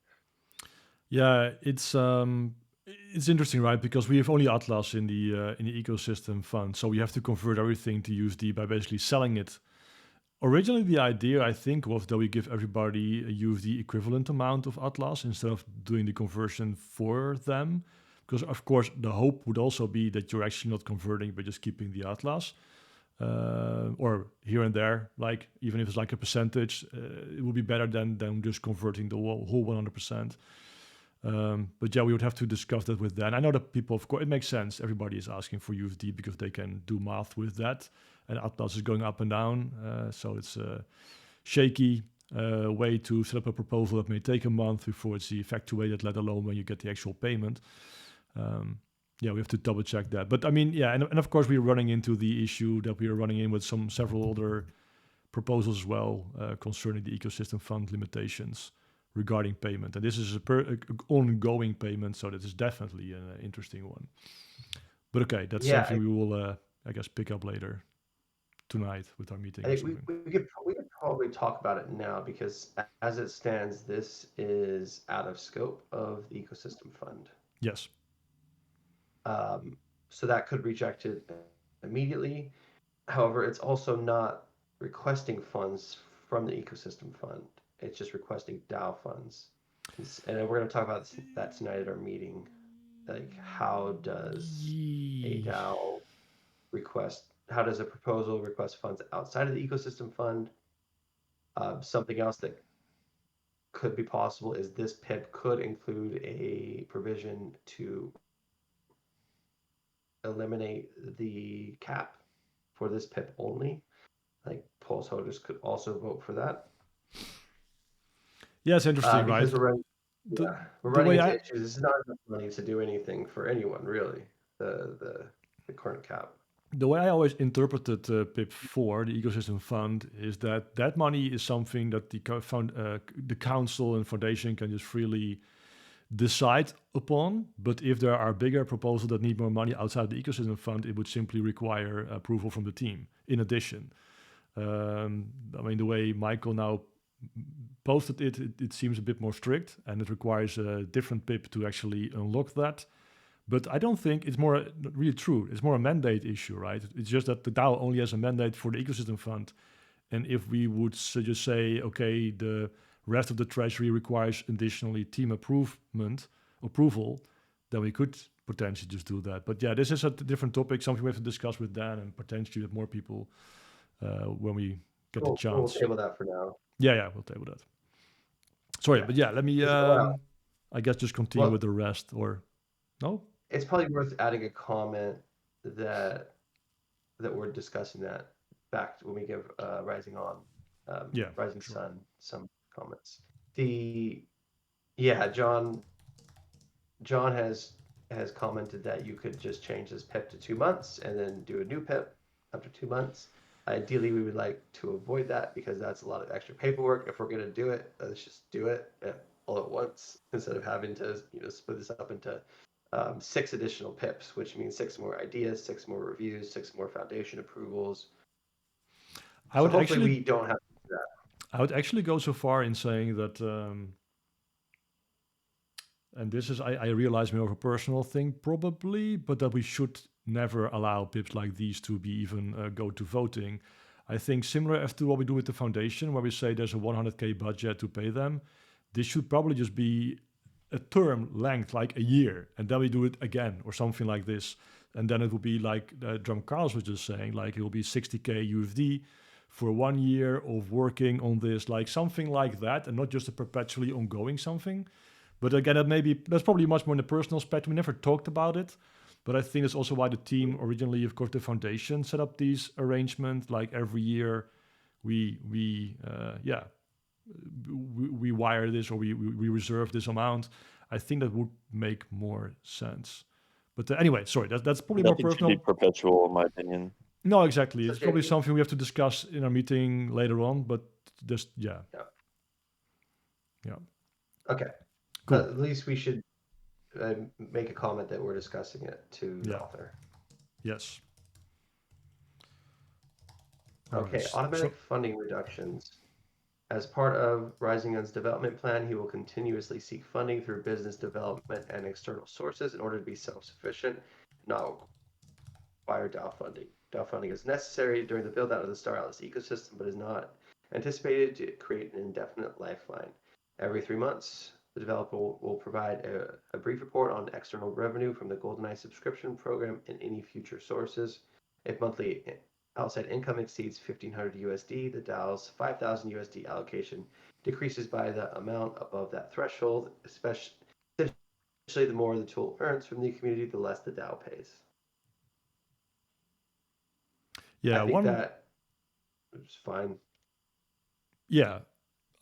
Yeah, it's interesting, right? Because we have only Atlas in the ecosystem fund, so we have to convert everything to USD by basically selling it. Originally, the idea, I think, was that we give everybody a USD equivalent amount of Atlas instead of doing the conversion for them. Because, of course, the hope would also be that you're actually not converting, but just keeping the Atlas. Or here and there, like even if it's like a percentage, it would be better than just converting the whole 100%. But yeah, we would have to discuss that with Dan. I know that people, of course, it makes sense. Everybody is asking for USD because they can do math with that. And Atlas is going up and down. So it's a shaky way to set up a proposal that may take a month before it's effectuated, let alone when you get the actual payment. Yeah, we have to double check that. But I mean, yeah, and of course we're running into the issue that we are running in with several other proposals as well concerning the ecosystem fund limitations regarding payment. And this is an ongoing payment, so that is definitely an interesting one. But okay, that's something we will, I guess, pick up later tonight with our meeting. I think we could probably talk about it now, because as it stands, this is out of scope of the ecosystem fund. Yes. So that could reject it immediately. However, it's also not requesting funds from the ecosystem fund. It's just requesting DAO funds. And we're going to talk about that tonight at our meeting. Like, how does a DAO how does a proposal request funds outside of the ecosystem fund? Something else that could be possible is this PIP could include a provision to eliminate the cap for this PIP only. Like, polls holders could also vote for that. Yeah, it's interesting, right? Because we're running into issues. This is not enough money to do anything for anyone, really. The current cap. The way I always interpreted PIP 4, the ecosystem fund, is that money is something that the council and foundation can just freely decide upon. But if there are bigger proposals that need more money outside the ecosystem fund, it would simply require approval from the team. In addition, I mean, the way Michael now posted it seems a bit more strict, and it requires a different PIP to actually unlock that. But I don't think it's more really true. It's more a mandate issue, right? It's just that the DAO only has a mandate for the ecosystem fund. And if we would just say, okay, the rest of the treasury requires additionally team approval, then we could potentially just do that. But yeah, this is a different topic, something we have to discuss with Dan and potentially with more people when we get the chance. We'll table that for now. Yeah, we'll table that. Sorry, but yeah, let me, I guess, just continue with the rest, or no? It's probably worth adding a comment that we're discussing that back when we give Rising Sun some comments. John has commented that you could just change this PIP to 2 months and then do a new PIP after 2 months. Ideally, we would like to avoid that, because that's a lot of extra paperwork. If we're going to do it, let's just do it all at once, instead of having to split this up into 6 additional PIPs, which means 6 more ideas, 6 more reviews, 6 more foundation approvals. I So would hopefully actually we don't have to do that. I would actually go so far in saying that, and this is I realize more of a personal thing probably, but that we should never allow PIPs like these to be even go to voting. I think similar as to what we do with the foundation, where we say there's a 100K budget to pay them, this should probably just be a term length, like a year, and then we do it again or something like this. And then it will be like Drum Carlos was just saying, like it will be 60K UFD for 1 year of working on this, like something like that, and not just a perpetually ongoing something. But again, that's probably much more in the personal spectrum. We never talked about it, but I think that's also why the team originally, of course, the foundation set up these arrangements. Like every year, we wire this or we reserve this amount. I think that would make more sense. But anyway, sorry, that's probably Nothing more personal. should be perpetual, in my opinion. No, exactly. So It's probably Jamie- something we have to discuss in our meeting later on. But just yeah. Okay. Cool. At least we should make a comment that we're discussing it to the Yeah. author. Yes. Okay, Alright, automatic funding reductions. As part of Risingun's development plan, he will continuously seek funding through business development and external sources in order to be self-sufficient, not require DAO funding. DAO funding is necessary during the build-out of the Star Atlas ecosystem, but is not anticipated to create an indefinite lifeline. Every 3 months, the developer will provide a brief report on external revenue from the GoldenEye subscription program and any future sources. If monthly outside income exceeds 1,500 USD, the DAO's 5,000 USD allocation decreases by the amount above that threshold, especially the more the tool earns from the community, the less the DAO pays. Yeah, I think that is fine. Yeah,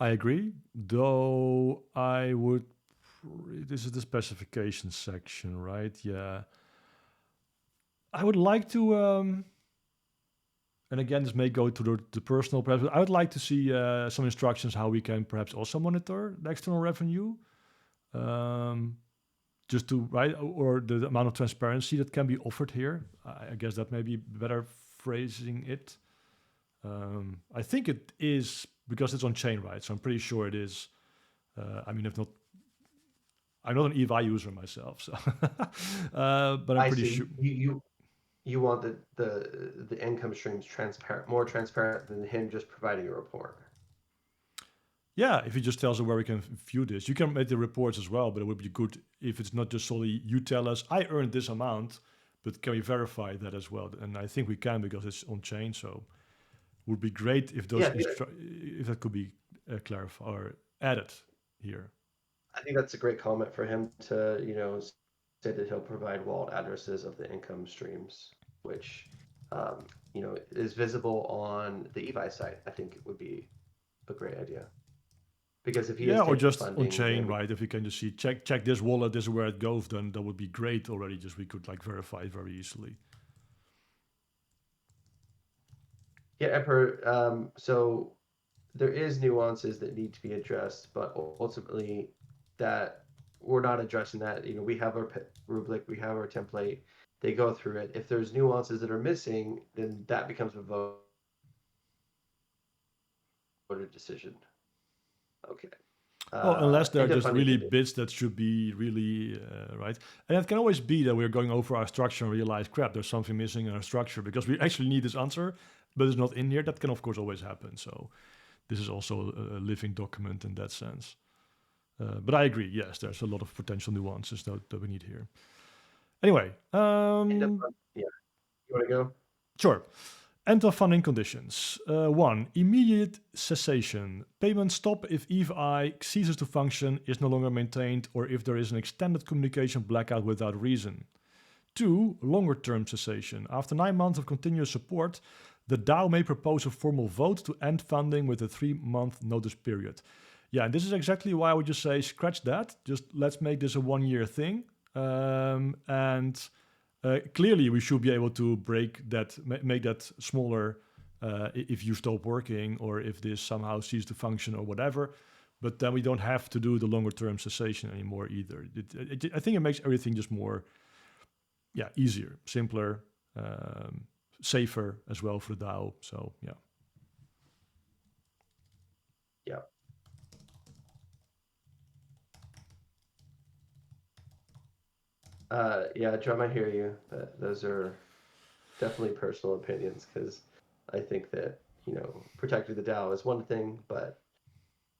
I agree. Though I would, this is the specification section, right? Yeah. I would like to, and again, this may go to the personal, perhaps, but I would like to see some instructions how we can perhaps also monitor the external revenue. Just to, right, or the amount of transparency that can be offered here. I guess that may be better phrasing it. I think it is because it's on chain, right? So I'm pretty sure it is. I mean, if not, I'm not an EVI user myself, so but I'm pretty sure. You want the income streams transparent, more transparent than him just providing a report. Yeah, if he just tells us where we can view this, you can make the reports as well. But it would be good if it's not just solely you tell us I earned this amount, but can we verify that as well? And I think we can because it's on chain. So it would be great if those if that could be clarified or added here. I think that's a great comment for him to, say that he'll provide wallet addresses of the income streams, which, is visible on the EVI site. I think it would be a great idea. Because if he is or just funding, on chain, right? If you can just see check this wallet, this is where it goes, then that would be great already. Just we could like verify it very easily. Yeah, Emperor. So there is nuances that need to be addressed, but ultimately that we're not addressing that. We have our rubric, we have our template. They go through it. If there's nuances that are missing, then that becomes a voter decision. Okay. Well, unless there are just really funding. bits that should be really right. And it can always be that we're going over our structure and realize, crap, there's something missing in our structure because we actually need this answer, but it's not in here. That can, of course, always happen. So this is also a living document in that sense. But I agree, yes, there's a lot of potential nuances that we need here. Anyway. Yeah. You want to go? Sure. End of funding conditions. 1. Immediate cessation. Payments stop if EVI ceases to function, is no longer maintained, or if there is an extended communication blackout without reason. 2. Longer-term cessation. After 9 months of continuous support, the DAO may propose a formal vote to end funding with a 3-month notice period. Yeah, and this is exactly why I would just say, scratch that. Just let's make this a 1-year thing. Clearly, we should be able to break that, make that smaller if you stop working or if this somehow ceases to function or whatever. but then we don't have to do the longer term cessation anymore either. I think it makes everything just more, easier, simpler, safer as well for the DAO. So yeah. Drum, I hear you. But those are definitely personal opinions, because I think that, protecting the DAO is one thing, but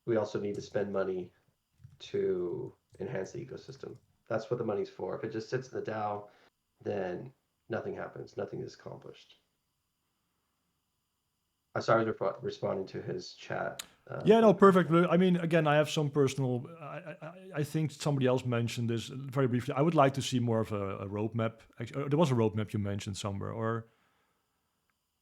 we also need to spend money to enhance the ecosystem. That's what the money's for. If it just sits in the DAO, then nothing happens. Nothing is accomplished. I started responding to his chat. Perfect. I mean, again, I have some personal. I think somebody else mentioned this very briefly. I would like to see more of a roadmap. There was a roadmap you mentioned somewhere, or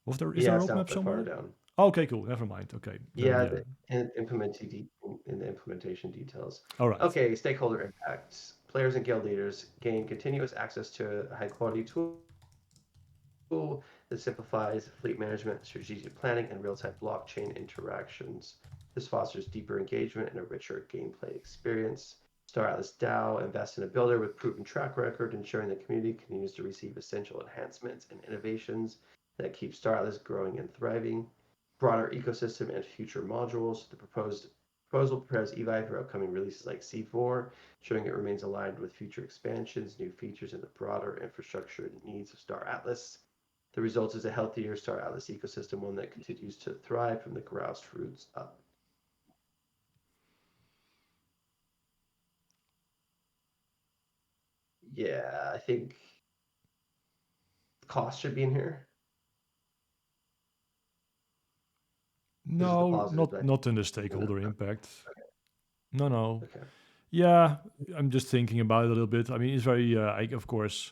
was there? Is there a roadmap somewhere? Down. Okay, cool. Never mind. Okay. In the implementation details. All right. Okay, stakeholder impacts. Players and guild leaders gain continuous access to a high-quality tool that simplifies fleet management, strategic planning, and real-time blockchain interactions. This fosters deeper engagement and a richer gameplay experience. Star Atlas DAO invests in a builder with proven track record, ensuring the community continues to receive essential enhancements and innovations that keep Star Atlas growing and thriving. Broader ecosystem and future modules. The proposal prepares EVI for upcoming releases like C4, showing it remains aligned with future expansions, new features, and the broader infrastructure needs of Star Atlas. The result is a healthier Star Atlas ecosystem, one that continues to thrive from the grassroots up. Yeah, I think cost should be in here. No, not in the stakeholder impact. Okay. No. Okay. Yeah, I'm just thinking about it a little bit. I mean, it's very, of course,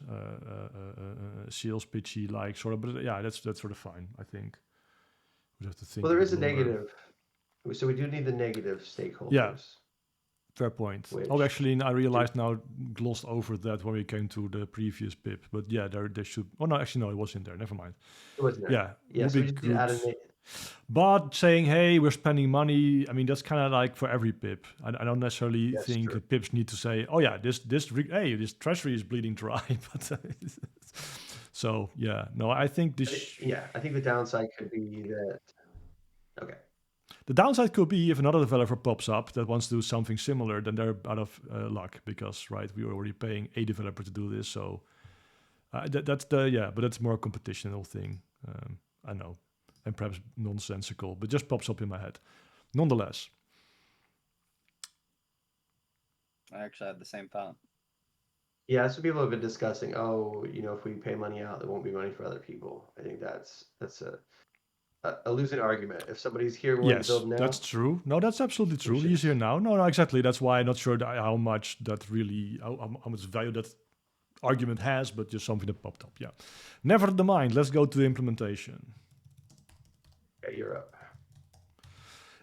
sales pitchy like sort of, but that's sort of fine. I think we have to think. Well, there is a negative, so we do need the negative stakeholders. Yeah, fair point. Actually, I realized now, glossed over that when we came to the previous PIP, but yeah, there should. Oh no, actually no, it was in there. Never mind. It was in there. Yeah, so we just add a. But saying, hey, we're spending money, I mean, that's kind of like for every PIP. I don't necessarily think that PIPs need to say, oh yeah, this treasury is bleeding dry. But so yeah, no, I think this. I think the downside could be that. Okay. The downside could be if another developer pops up that wants to do something similar, then they're out of luck because we are already paying a developer to do this. So that's but that's more a competitional thing. I know. And perhaps nonsensical, but just pops up in my head. Nonetheless. I actually had the same thought. Yeah, so people have been discussing, if we pay money out, there won't be money for other people. I think that's a losing argument. If somebody's here willing to build now. That's true. No, that's absolutely true. He's here now. No, exactly. That's why I'm not sure how much that really, how much value that argument has, but just something that popped up. Yeah. Never mind. Let's go to the implementation. You're up.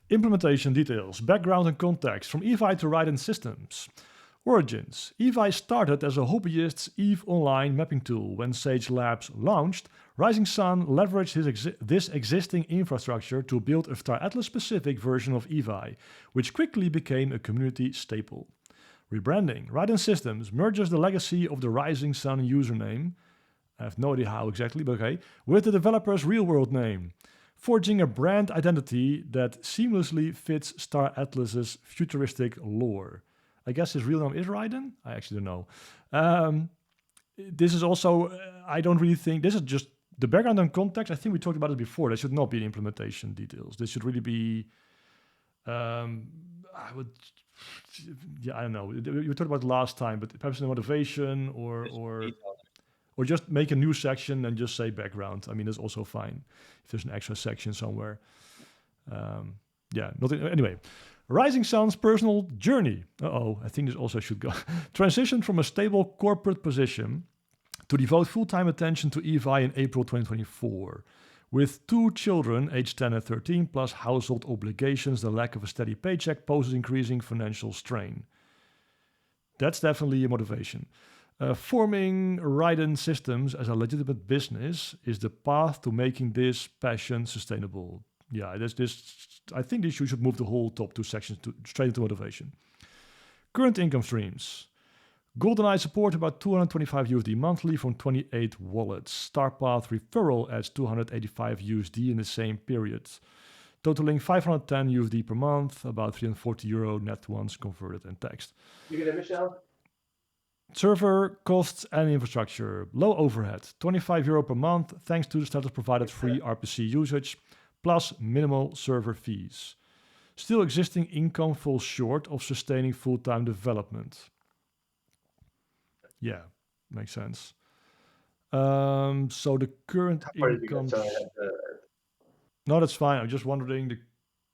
Implementation details, background and context from EVI to Raiden systems. Origins. EVI started as a hobbyist's EVE Online mapping tool. When Sage Labs launched, Rising Sun leveraged this existing infrastructure to build a Star Atlas specific version of EVI, which quickly became a community staple. Rebranding. Raiden Systems merges the legacy of the Rising Sun username, I have no idea how exactly, but okay, with the developer's real-world name, forging a brand identity that seamlessly fits Star Atlas's futuristic lore. I guess his real name is Raiden? I actually don't know. This is also, I don't really think, this is just the background and context. I think we talked about it before. That should not be the implementation details. This should really be, I don't know. We talked about it last time, but perhaps the motivation or just make a new section and just say background. I mean, that's also fine if there's an extra section somewhere. Anyway. Rising Sun's personal journey. I think this also should go. Transitioned from a stable corporate position to devote full-time attention to EVI in April 2024. With 2 children, aged 10 and 13, plus household obligations, the lack of a steady paycheck poses increasing financial strain. That's definitely a motivation. Forming Raiden Systems as a legitimate business is the path to making this passion sustainable. yeah, I think you should move the whole top two sections straight into motivation. Current income streams. GoldenEye support about 225 USD monthly from 28 wallets. StarPath referral adds 285 USD in the same period, totaling 510 USD per month, about 340 euro net once converted in text. You get it, Michelle? Server costs and infrastructure. Low overhead, 25 euro per month thanks to the status provided free RPC usage, plus minimal server fees. Still existing income falls short of sustaining full-time development. Yeah, makes sense. So the current income... No, that's fine. I'm just wondering the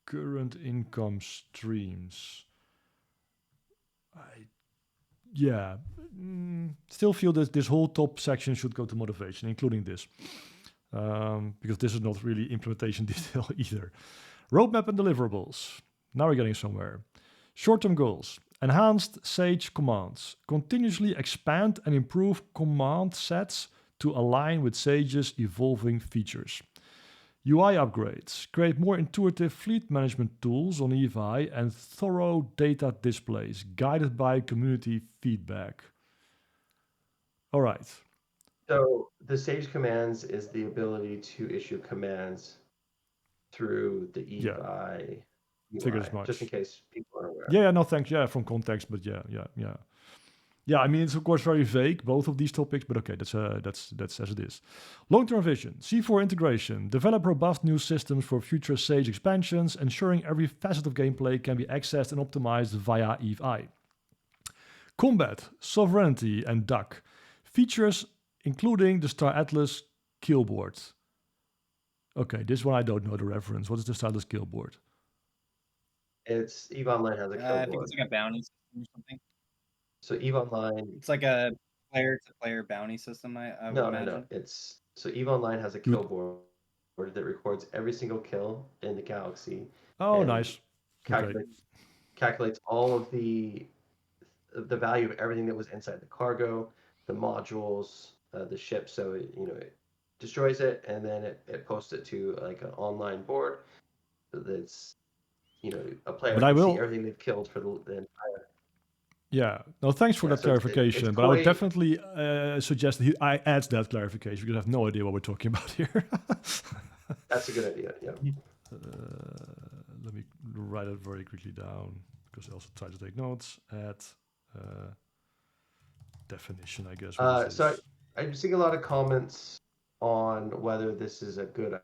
current income streams. Still feel that this whole top section should go to motivation, including this. Because this is not really implementation detail either. Roadmap and deliverables. Now we're getting somewhere. Short-term goals. Enhanced Sage commands. Continuously expand and improve command sets to align with Sage's evolving features. UI upgrades. Create more intuitive fleet management tools on EVI and thorough data displays guided by community feedback. All right. So the Sage commands is the ability to issue commands through the EVI. Figure as much. Just in case people aren't aware. Yeah, no thanks. Yeah, from context, but yeah. Yeah, I mean, it's of course very vague, both of these topics, but okay, that's as it is. Long-term vision, C4 integration, develop robust new systems for future Sage expansions, ensuring every facet of gameplay can be accessed and optimized via EVI. Combat, sovereignty, and duck. Features including the Star Atlas killboard. Okay, this one I don't know the reference. What is the Star Atlas killboard? It's EVE Online has a killboard. I think it's like a bounty system or something. So EVE Online. It's like a player-to-player bounty system. I would imagine. No. It's so EVE Online has a kill board that records every single kill in the galaxy. Oh, nice. Calculates all of the value of everything that was inside the cargo, the modules, the ship. So it destroys it and then it posts it to like an online board that's a player can see everything they've killed for the entire. Yeah, no, thanks for that clarification. But I would definitely suggest that I add that clarification because I have no idea what we're talking about here. That's a good idea, yeah. Let me write it very quickly down because I also try to take notes. Add definition, I guess. So I'm seeing a lot of comments on whether this is a good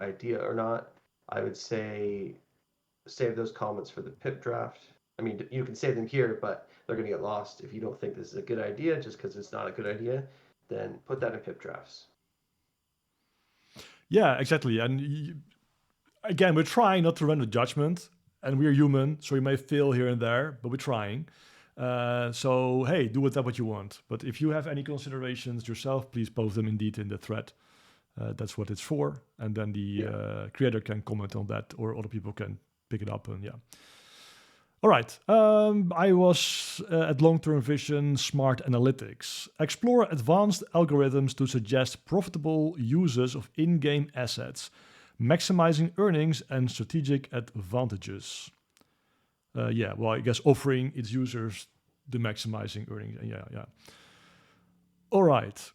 idea or not. I would say save those comments for the PIP draft. I mean, you can save them here, but they're going to get lost. If you don't think this is a good idea, just because it's not a good idea, then put that in PIP drafts. Yeah, exactly. And again, we're trying not to render judgment, and we're human, so we may fail here and there, but we're trying. So, hey, do with that what you want. But if you have any considerations yourself, please post them indeed in the thread. That's what it's for. And then the creator can comment on that, or other people can pick it up. And all right. I was at long-term vision, smart analytics. Explore advanced algorithms to suggest profitable uses of in-game assets, maximizing earnings and strategic advantages. Well, I guess offering its users the maximizing earnings. Yeah. All right.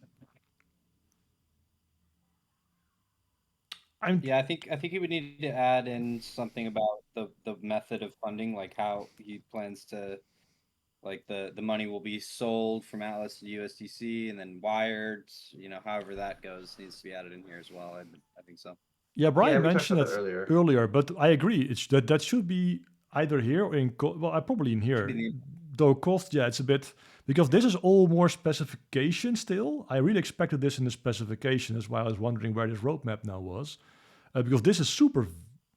I think you would need to add in something about the method of funding, like how he plans to, like the money will be sold from Atlas to USDC and then wired. However that goes needs to be added in here as well. I think so. Yeah, Brian mentioned that earlier, but I agree. It's that should be either here or in probably in here. Though cost, it's a bit because this is all more specification still. I really expected this in the specification. That's why I was wondering where this roadmap now was, because this is super.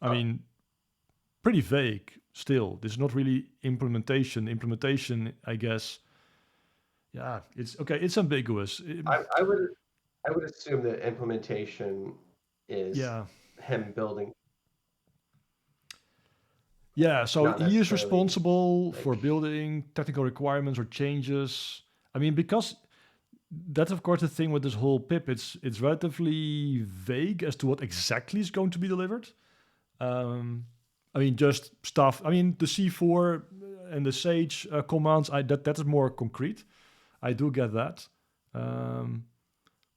I mean, pretty vague still. This is not really implementation. Implementation, I guess. Yeah, it's okay. It's ambiguous. I would assume that implementation is him building. Yeah, so he is responsible for building technical requirements or changes. I mean, because that's of course the thing with this whole PIP. It's relatively vague as to what exactly is going to be delivered. I mean, just stuff. I mean, the C4 and the Sage commands. That is more concrete. I do get that.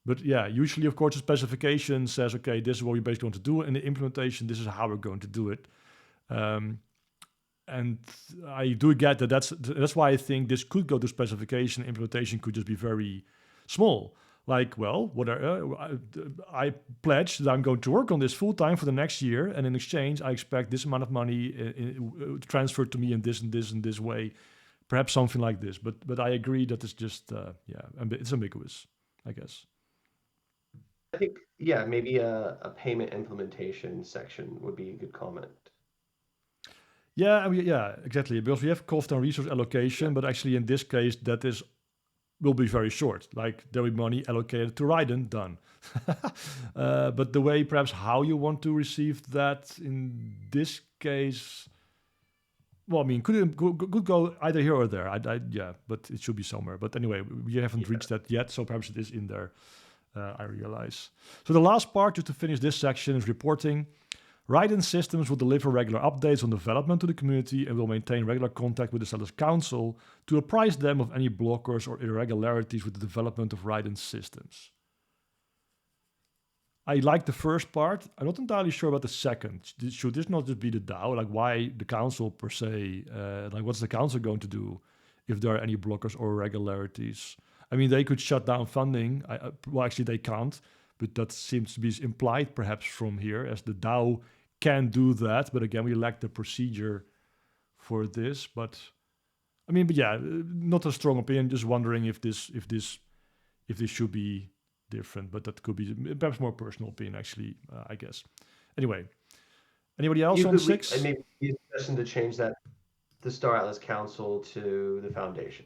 But yeah, usually, of course, the specification says, okay, this is what we basically want to do, and the implementation, this is how we're going to do it. And I do get that. That's why I think this could go to specification. Implementation could just be very small. Like, well, I pledge that I'm going to work on this full time for the next year, and in exchange, I expect this amount of money transferred to me in this and this and this way. Perhaps something like this. But I agree that it's just it's ambiguous, I guess. I think, yeah, maybe a payment implementation section would be a good comment. Yeah, I mean, yeah, exactly. Because we have cost and resource allocation, but actually in this case, that will be very short. Like there will be money allocated to Raiden, done. But the way, perhaps, how you want to receive that in this case, well, I mean, could go either here or there. Yeah, but it should be somewhere. But anyway, we haven't reached that yet, so perhaps it is in there. I realize. So the last part, just to finish this section, is reporting. Raiden systems will deliver regular updates on development to the community and will maintain regular contact with the Settlers Council to apprise them of any blockers or irregularities with the development of Raiden systems. I like the first part. I'm not entirely sure about the second. Should this not just be the DAO? Like, why the council per se? Like, what's the council going to do if there are any blockers or irregularities? I mean, they could shut down funding. Well, actually, they can't. But that seems to be implied, perhaps, from here, as the DAO can do that. But again, we lack the procedure for this. But I mean, but yeah, not a strong opinion. Just wondering if this should be different. But that could be perhaps more personal opinion, actually. I guess. Anyway, anybody else on 6? I mean, be a suggestion to change that the Star Atlas Council to the Foundation,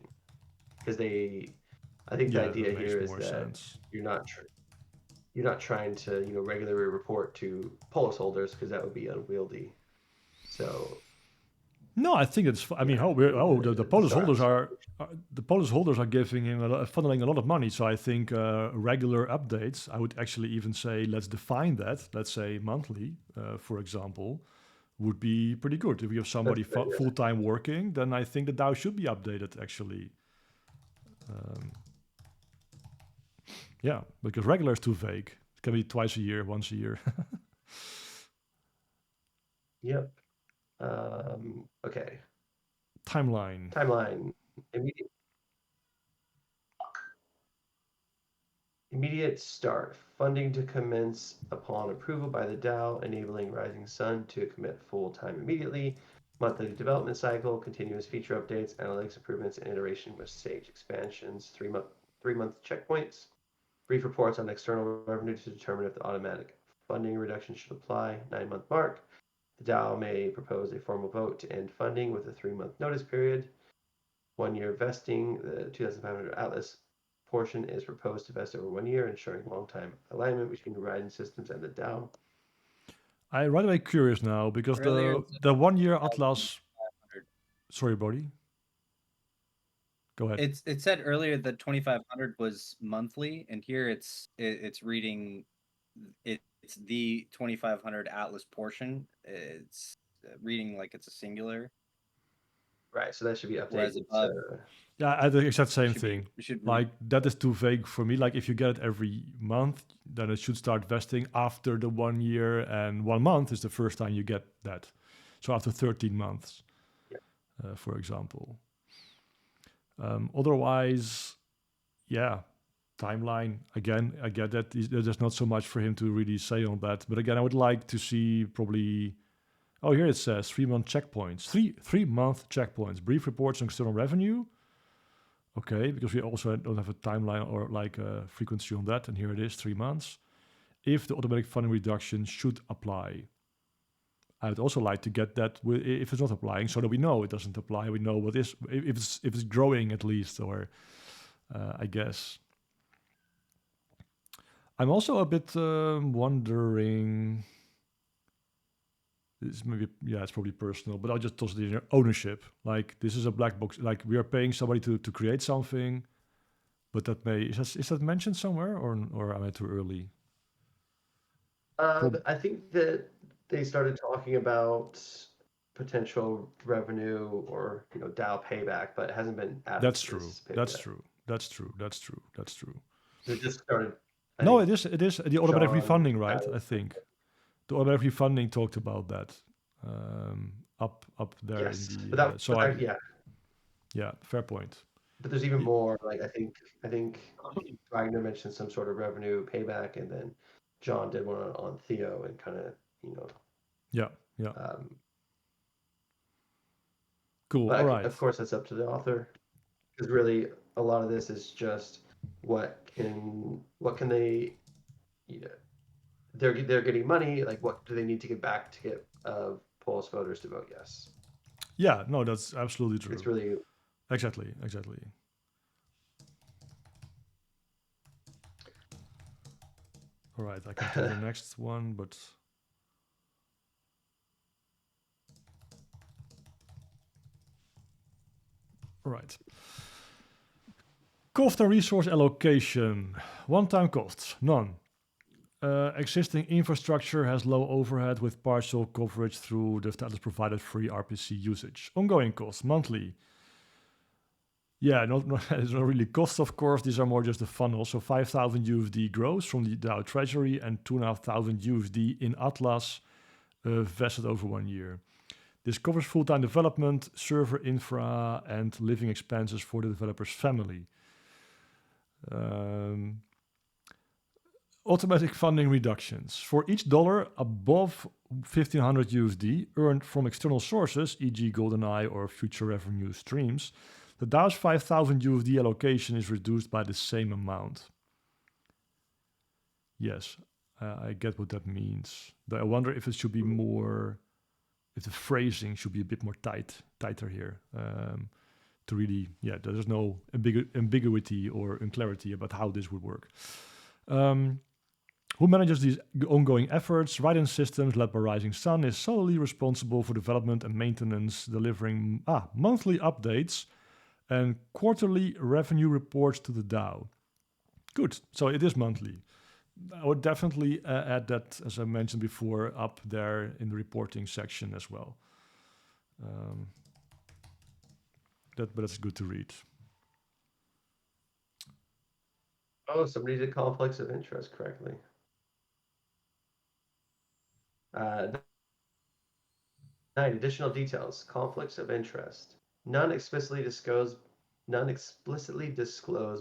because I think the idea here is that sense. you're not trying to regularly report to polis holders, because that would be unwieldy. So no, I think it's. I mean, the polis holders are giving him funneling a lot of money. So I think regular updates. I would actually even say let's define that. Let's say monthly, for example, would be pretty good. If we have somebody full time working, then I think the DAO should be updated actually. Yeah, because regular is too vague. It can be twice a year, once a year. Yep. Okay. Timeline. Immediate start. Funding to commence upon approval by the DAO, enabling Rising Sun to commit full time immediately. Monthly development cycle, continuous feature updates, analytics improvements, and iteration with Sage expansions. 3-month checkpoints. Brief reports on external revenue to determine if the automatic funding reduction should apply. 9-month mark. The DAO may propose a formal vote to end funding with a 3-month notice period. 1-year vesting. The 2,500 Atlas portion is proposed to vest over 1 year, ensuring long-time alignment between the Raiden systems and the DAO. I'm right away curious now, because the 1-year Atlas... Sorry, Bodhi. Go ahead. It said earlier that 2,500 was monthly, and here it's reading it's the 2,500 Atlas portion. It's reading like it's a singular. Right, so that should be Whereas updated. above, Yeah, I think it's that same thing. Should Like, that is too vague for me. Like, if you get it every month, then it should start vesting after the 1 year, and 1 month is the first time you get that. So after 13 months, for example. Otherwise, yeah, timeline. Again, I get that there's not so much for him to really say on that. But again, I would like to see probably... Oh, here it says 3-month checkpoints. 3-month checkpoints. Brief reports on external revenue. Okay, because we also don't have a timeline or like a frequency on that. And here it is, 3 months. If the automatic funding reduction should apply. I would also like to get that if it's not applying, so that we know it doesn't apply. We know what is, if it's growing at least, or I guess. I'm also a bit wondering. This maybe, it's probably personal, but I'll just toss it in ownership. Like, this is a black box. Like, we are paying somebody to create something, but that is that mentioned somewhere, or am I too early? I think that they started talking about potential revenue or DAO payback, but it hasn't been added That's to true. this paper That's yet. true. That's true. That's true. That's true. So it just started. I No, think it is. It is the automatic John refunding, right? added. I think the automatic refunding talked about that up there Yes, in but the. that, but that, yeah, Yeah, fair point. but there's even Y- more. Like I think Wagner mentioned some sort of revenue payback, and then John did one on Theo, and kind of Yeah. Yeah. Um, Cool. but All right. of course, that's up to the author, because really a lot of this is just what can they, they're getting money. Like, what do they need to get back to get Polish voters to vote yes? Yeah. No, that's absolutely true. It's really Exactly. Exactly. All right. I can take the next one, but. All right. Cost and resource allocation. One-time costs, none. Existing infrastructure has low overhead with partial coverage through the status provided free RPC usage. Ongoing costs, monthly. Yeah, it's not really costs, of course. These are more just the funnel. So 5,000 USD gross from the DAO treasury and 2,500 USD in Atlas vested over 1 year. This covers full-time development, server infra, and living expenses for the developer's family. Automatic funding reductions. For each dollar above 1,500 USD earned from external sources, e.g. GoldenEye or future revenue streams, the DAO's 5,000 USD allocation is reduced by the same amount. Yes, I get what that means. But I wonder if it should be more, if the phrasing should be a bit more tighter here. To really, there's no ambiguity or unclarity about how this would work. Who manages these ongoing efforts? Raiden Systems, led by Rising Sun, is solely responsible for development and maintenance, delivering monthly updates and quarterly revenue reports to the DAO. Good, so it is monthly. I would definitely add that, as I mentioned before, up there in the reporting section as well. But that's good to read. Oh, somebody did conflicts of interest correctly. 9 additional details. Conflicts of interest. None explicitly disclosed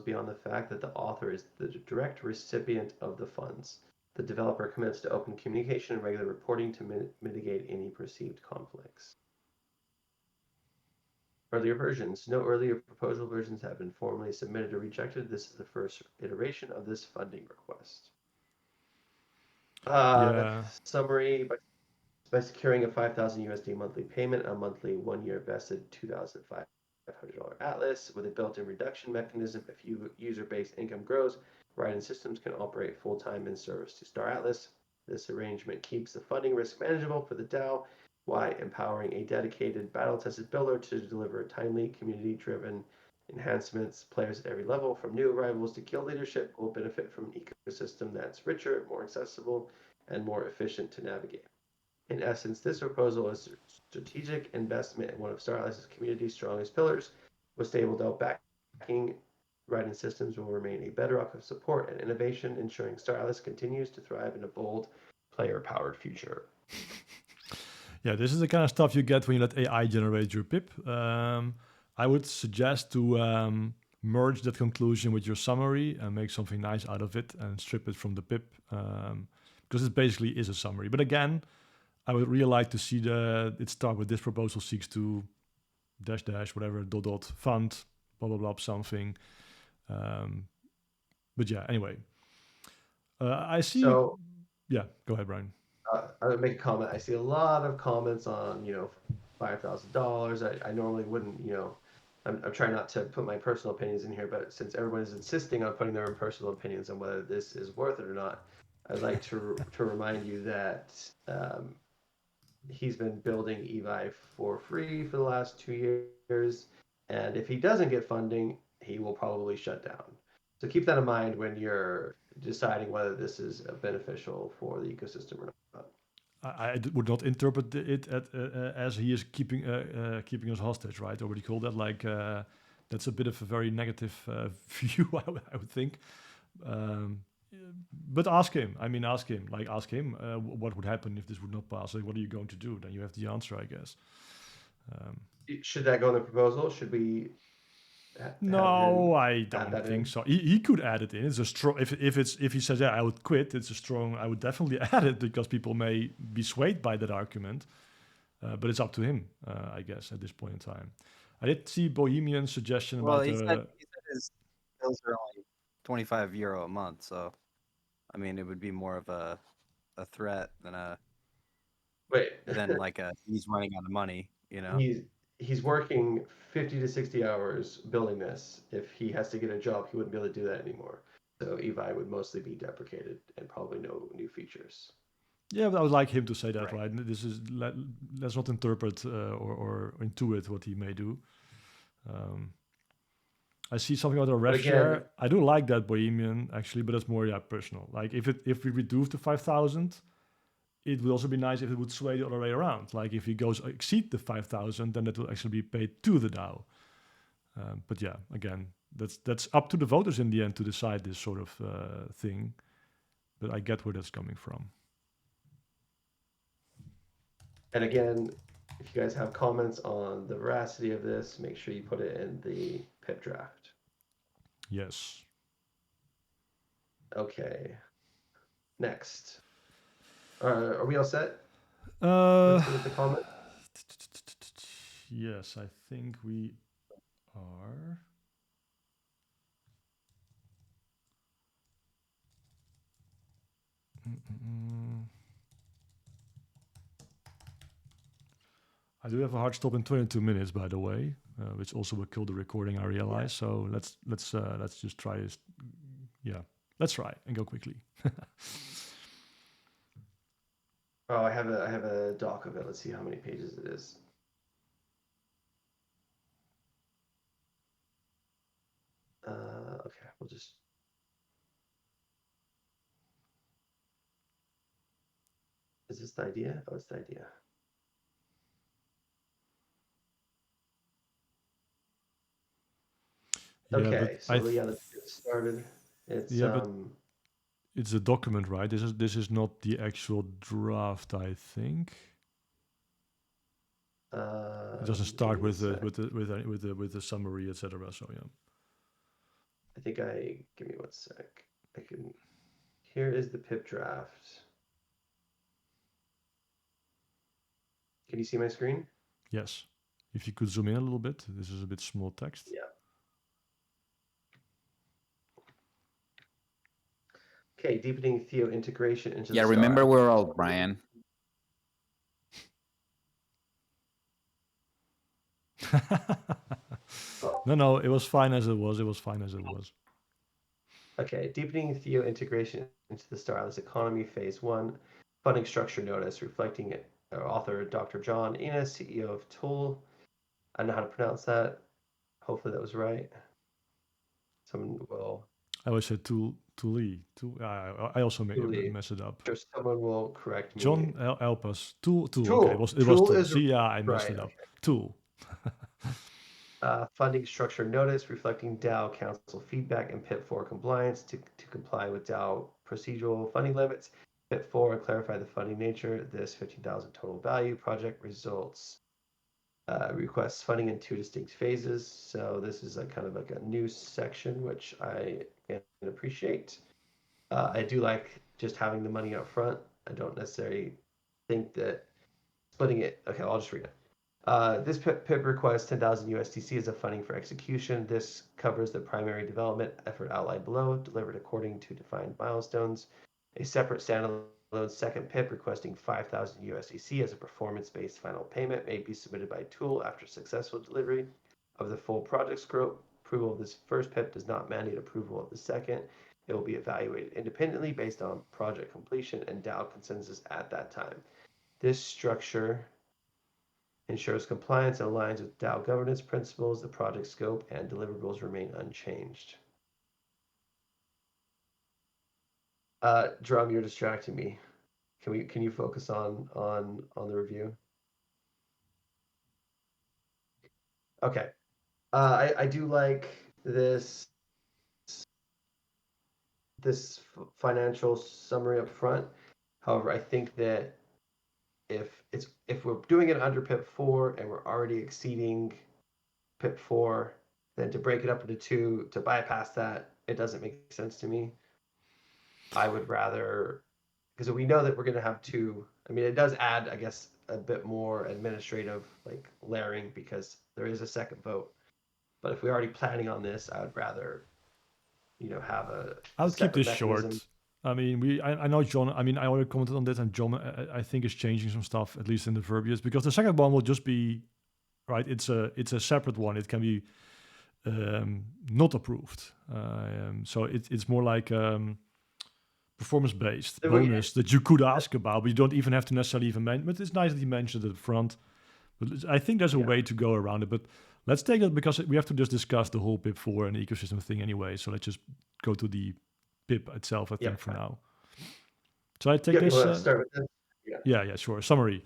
beyond the fact that the author is the direct recipient of the funds. The developer commits to open communication and regular reporting to mitigate any perceived conflicts. Earlier versions. No earlier proposal versions have been formally submitted or rejected. This is the first iteration of this funding request. Summary. By securing a 5,000 USD monthly payment, a monthly 1-year vested $2,500 Atlas with a built-in reduction mechanism if user-based income grows, Raiden Systems can operate full-time in service to Star Atlas. This arrangement keeps the funding risk manageable for the DAO while empowering a dedicated battle-tested builder to deliver timely, community-driven enhancements. Players at every level, from new arrivals to guild leadership, will benefit from an ecosystem that's richer, more accessible, and more efficient to navigate. In essence, this proposal is a strategic investment in one of Star Atlas's community's strongest pillars. With stable DAO backing, Raiden Systems will remain a bedrock of support and innovation, ensuring Star Atlas continues to thrive in a bold, player-powered future. Yeah, this is the kind of stuff you get when you let AI generate your PIP. I would suggest to merge that conclusion with your summary and make something nice out of it and strip it from the PIP, because it basically is a summary. But again, I would really like to see it start with this proposal seeks to -- whatever .. fund blah blah blah something. But yeah, anyway, I see. So, yeah, go ahead, Brian. I would make a comment. I see a lot of comments on $5,000. I normally wouldn't. I'm trying not to put my personal opinions in here, but since everyone is insisting on putting their own personal opinions on whether this is worth it or not, I'd like to remind you that he's been building Evi for free for the last 2 years, and if he doesn't get funding, he will probably shut down. So keep that in mind when you're deciding whether this is beneficial for the ecosystem or not. would not interpret it as he is keeping us hostage, right? Or what do you call that? Like that's a bit of a very negative view, I would think. But ask him. I mean, ask him. Like, ask him what would happen if this would not pass. Like, what are you going to do? Then you have the answer, I guess. Should that go in the proposal? Should we? No, I don't that think in? so. He could add it in. It's a strong. If he says, yeah, I would quit, it's a strong. I would definitely add it because people may be swayed by that argument. But it's up to him, I guess, at this point in time. I did see Bohemian's suggestion Well, about. he said his bills are only €25 a month, so I mean, it would be more of a threat than like he's running out of money, you know. He's working 50 to 60 hours building this. If he has to get a job, he wouldn't be able to do that anymore. So EVI would mostly be deprecated and probably no new features. Yeah, but I would like him to say that, right? This is let's not interpret or intuit what he may do. I see something about a rev share. I do like that Bohemian actually, but that's more personal. Like if we reduce to 5,000, it would also be nice if it would sway the other way around. Like if he goes exceed the 5,000, then that will actually be paid to the DAO. But yeah, again, that's up to the voters in the end to decide this sort of thing. But I get where that's coming from. And again, if you guys have comments on the veracity of this, make sure you put it in the PIP draft. Yes. Okay. Next. Are we all set? With the comment? Yes, I think we are. I do have a hard stop in 22 minutes, by the way, which also will kill the recording, I realize. Yeah. So let's just try this. Yeah, let's try and go quickly. Oh, I have a doc of it. Let's see how many pages it is. Okay, we'll just. Is this the idea? Oh, it's the idea. Yeah, okay, so let's get started. It's but it's a document, right? This is not the actual draft, I think. It doesn't start with the summary, etc. So yeah. I think give me 1 sec. Here is the PIP draft. Can you see my screen? Yes. If you could zoom in a little bit, this is a bit small text. Yeah. Okay, deepening Theo integration into the remember we're all Brian. No, it was fine as it was. Okay, deepening Theo integration into the Star Atlas economy, phase 1, funding structure notice reflecting it. Author Dr. John Enos, CEO of Tool. I don't know how to pronounce that. Hopefully that was right. Someone will. I always said Toolie. I also mess it up. Sure, someone will correct me. John, help us. Tool. Tool. Okay, it was Tool. See, yeah, I messed it up. Okay. Tool. Funding structure notice reflecting DAO council feedback and PIP 4 compliance to comply with DAO procedural funding limits. PIP 4 clarify the funding nature. This 15,000 total value project results. Requests funding in 2 distinct phases. So this is kind of like a new section, which I can appreciate. I do like just having the money up front. I don't necessarily think that splitting it. Okay, I'll just read it. This PIP requires 10,000 USDC as a funding for execution. This covers the primary development effort outlined below, delivered according to defined milestones. A separate standalone second PIP requesting 5,000 USDC as a performance-based final payment may be submitted by Tool after successful delivery of the full project scope. Approval of this first PIP does not mandate approval of the second. It will be evaluated independently based on project completion and DAO consensus at that time. This structure ensures compliance and aligns with DAO governance principles. The project scope and deliverables remain unchanged. Drum, you're distracting me. Can you focus on the review? Okay. I do like this financial summary up front. However, I think that if we're doing it under PIP 4 and we're already exceeding PIP 4, then to break it up into 2 to bypass that, it doesn't make sense to me. I would rather, because we know that we're going to have 2. I mean, it does add, I guess, a bit more administrative like layering because there is a second vote. But if we're already planning on this, I would rather, have a. I'll keep this mechanism. short. I mean, I know John. I mean, I already commented on this, and John, I think is changing some stuff, at least in the verbiage, because the second one will just be, right. It's a separate one. It can be not approved. So it's more like performance-based bonus that you could ask about, but you don't even have to necessarily even mention. But it's nice that he mentioned it up front. But I think there's a way to go around it. But let's take it because we have to just discuss the whole PIP4 and the ecosystem thing anyway. So let's just go to the PIP itself, I think, for now. So I take this. Start with this? Yeah, sure. Summary.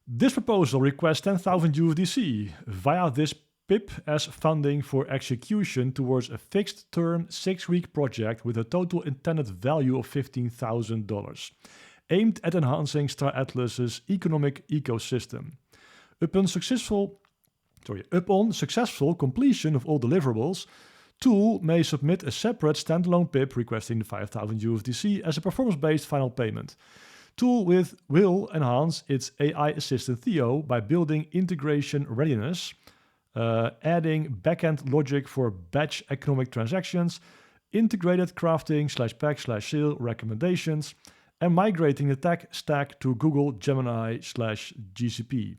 This proposal requests 10,000 USDC via this PIP as funding for execution towards a fixed-term 6-week project with a total intended value of $15,000, aimed at enhancing Star Atlas's economic ecosystem. Upon successful completion of all deliverables, Tool may submit a separate standalone PIP requesting the 5,000 USDC as a performance-based final payment. Tool will enhance its AI assistant Theo by building integration readiness, adding backend logic for batch economic transactions, integrated crafting/pack/sale recommendations, and migrating the tech stack to Google Gemini/GCP.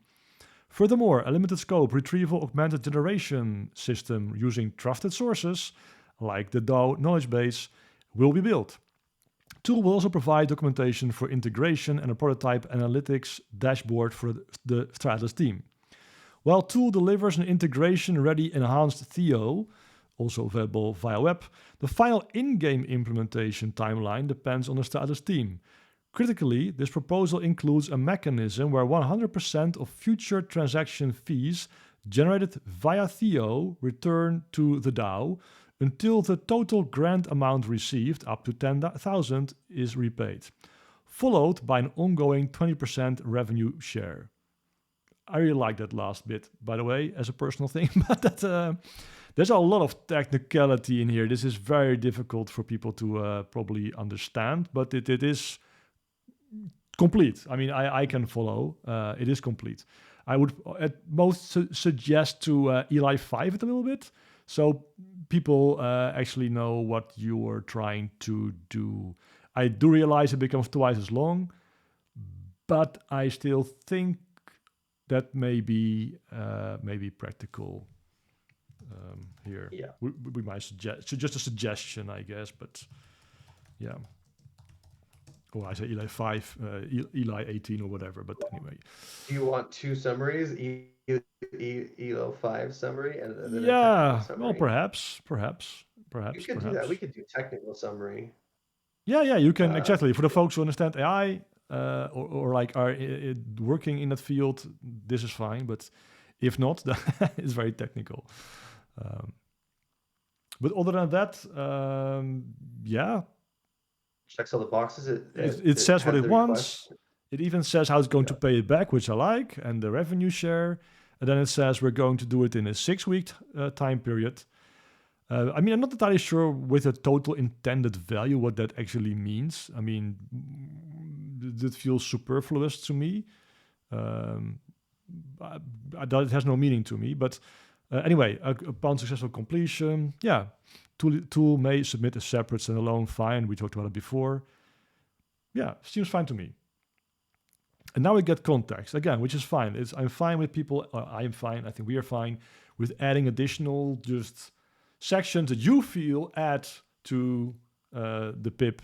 Furthermore, a limited scope retrieval augmented generation system using trusted sources, like the DAO Knowledge Base, will be built. Tool will also provide documentation for integration and a prototype analytics dashboard for the Star Atlas team. While Tool delivers an integration-ready enhanced Theo, also available via web, the final in-game implementation timeline depends on the Star Atlas team. Critically, this proposal includes a mechanism where 100% of future transaction fees generated via Theo return to the DAO until the total grant amount received, up to 10,000, is repaid, followed by an ongoing 20% revenue share. I really like that last bit, by the way, as a personal thing, but there's a lot of technicality in here. This is very difficult for people to probably understand, but it is complete. I mean, I can follow. It is complete. I would at most suggest to Eli 5 it a little bit, so people actually know what you are trying to do. I do realize it becomes twice as long, but I still think that may be practical here. Yeah. We might suggest, so just a suggestion, I guess, but yeah. Or I say Eli 5, Eli 18 or whatever, but anyway. Do you want 2 summaries? Elo 5 summary and then a technical summary? Well, perhaps. You could do that. We could do technical summary. Yeah, you can, exactly. For the folks who understand AI or like are working in that field, this is fine. But if not, it's very technical. But other than that, yeah. Checks all the boxes. It says what it wants. It even says how it's going to pay it back, which I like, and the revenue share. And then it says we're going to do it in a 6-week time period. I mean, I'm not entirely sure with the total intended value what that actually means. I mean, it feels superfluous to me. It has no meaning to me. But anyway, upon successful completion, yeah, Tool may submit a separate standalone fine. We talked about it before. Yeah, seems fine to me. And now we get context again, which is fine. I'm fine with people. I'm fine. I think we are fine with adding additional just sections that you feel add to the PIP,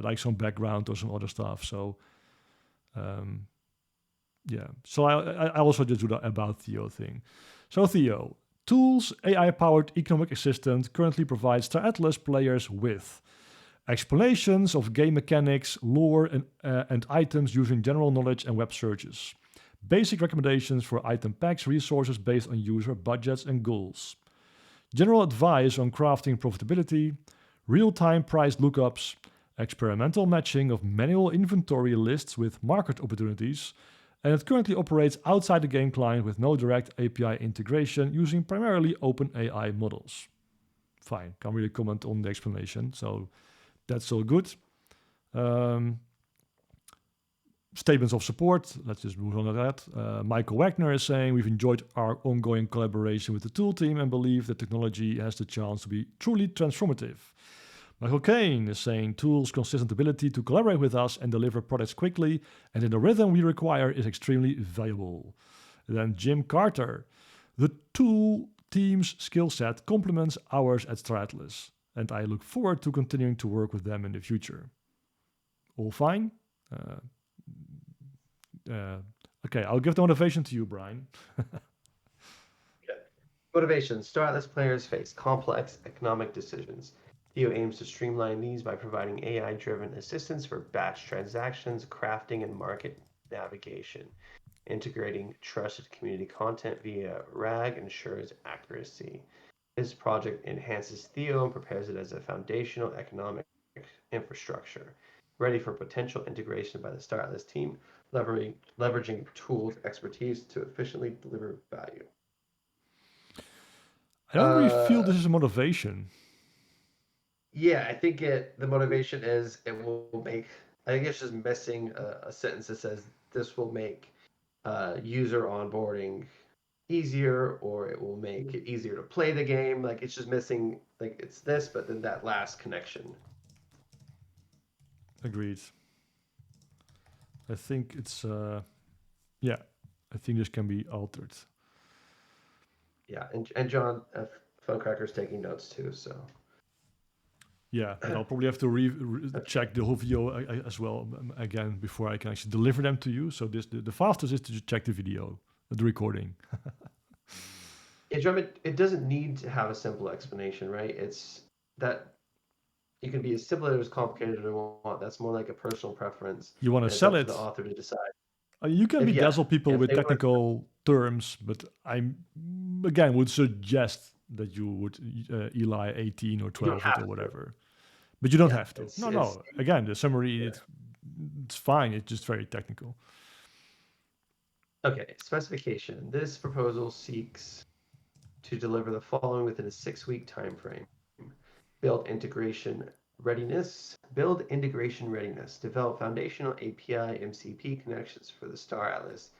like some background or some other stuff. So, yeah. So I also just do that about Theo thing. So Theo, Tool's AI-powered economic assistant currently provides Star Atlas players with explanations of game mechanics, lore, and items using general knowledge and web searches. Basic recommendations for item packs, resources based on user budgets and goals. General advice on crafting profitability, real-time price lookups, experimental matching of manual inventory lists with market opportunities, and it currently operates outside the game client with no direct API integration using primarily OpenAI models. Fine, can't really comment on the explanation, so that's all good. Statements of support, let's just move on to that. Michael Wagner is saying, we've enjoyed our ongoing collaboration with the tool team and believe that technology has the chance to be truly transformative. Michael Kane is saying, tools' consistent ability to collaborate with us and deliver products quickly and in the rhythm we require is extremely valuable. And then Jim Carter, the tool team's skill set complements ours at Star Atlas, and I look forward to continuing to work with them in the future. All fine? Okay, I'll give the motivation to you, Brian. Motivation. Star Atlas players face complex economic decisions. DAO aims to streamline these by providing AI-driven assistance for batch transactions, crafting, and market navigation. Integrating trusted community content via RAG ensures accuracy. This project enhances DAO and prepares it as a foundational economic infrastructure, ready for potential integration by the Star Atlas team, leveraging tools expertise to efficiently deliver value. I don't really feel this is a motivation. Yeah, I think the motivation is it will make, I think it's just missing a sentence that says this will make user onboarding easier, or it will make it easier to play the game. Like, it's just missing, like, it's this, but then that last connection. Agreed. I think it's, yeah, I think this can be altered. Yeah, and John, Funcracker's taking notes too, so. Yeah, and I'll probably have to check the whole video as well again before I can actually deliver them to you. So the fastest is to just check the video, the recording. Yeah, John, it doesn't need to have a simple explanation, right? It's that you can be as simple or as complicated as you want. That's more like a personal preference. You want to sell it. To the author to decide. You can bedazzle people with technical terms, but I again would suggest that you would Eli 18 or 12 or whatever. But you don't have to. No. Again, the summary, it's fine. It's just very technical. Okay, specification. This proposal seeks to deliver the following within a 6-week time frame. Build integration readiness. Develop foundational API MCP connections for the Star Atlas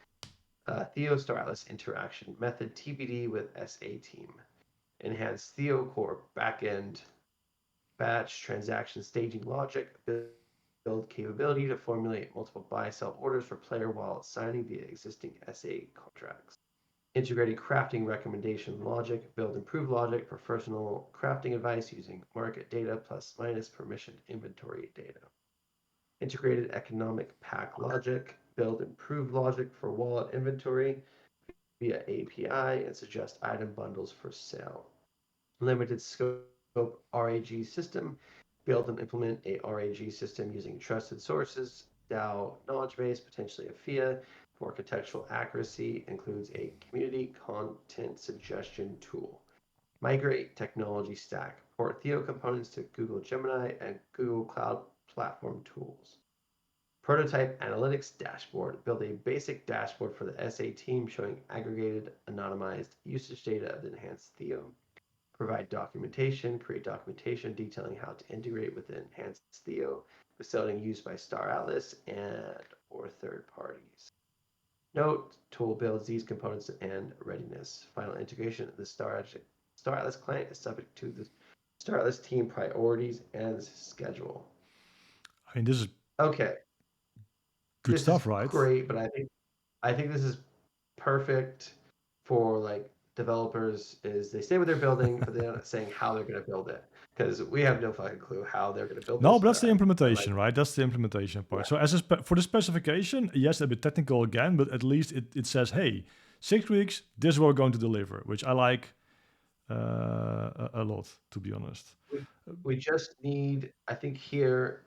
DAO Star Atlas interaction method TBD with SA team. Enhance DAO core backend batch transaction staging logic. Build capability to formulate multiple buy-sell orders for player wallet signing via existing SA contracts. Integrating crafting recommendation logic. Build improved logic for personal crafting advice using market data plus minus permissioned inventory data. Integrated economic pack logic. Build improved logic for wallet inventory via API and suggest item bundles for sale. Limited scope RAG system. Build and implement a RAG system using trusted sources, DAO Knowledge Base, potentially a FIA, for contextual accuracy. Includes a community content suggestion tool. Migrate technology stack. Port DAO components to Google Gemini and Google Cloud Platform tools. Prototype analytics dashboard. Build a basic dashboard for the SA team showing aggregated, anonymized usage data of the enhanced DAO. Provide documentation. Create documentation detailing how to integrate with the enhanced DAO, facilitating use by Star Atlas and or third parties. Note, tool builds these components and readiness. Final integration of the Star Atlas client is subject to the Star Atlas team priorities and schedule. I mean, this is okay. Good this stuff, is right? Great, but I think this is perfect for like developers. Is they say what they're building, but they're not saying how they're going to build it, because we have no fucking clue how they're going to build. No, but that's the implementation, right? That's the implementation part. Yeah. So for the specification, yes, a bit technical again, but at least it says, hey, 6 weeks, this is what we're going to deliver, which I like. a lot, to be honest. We just need, I think here,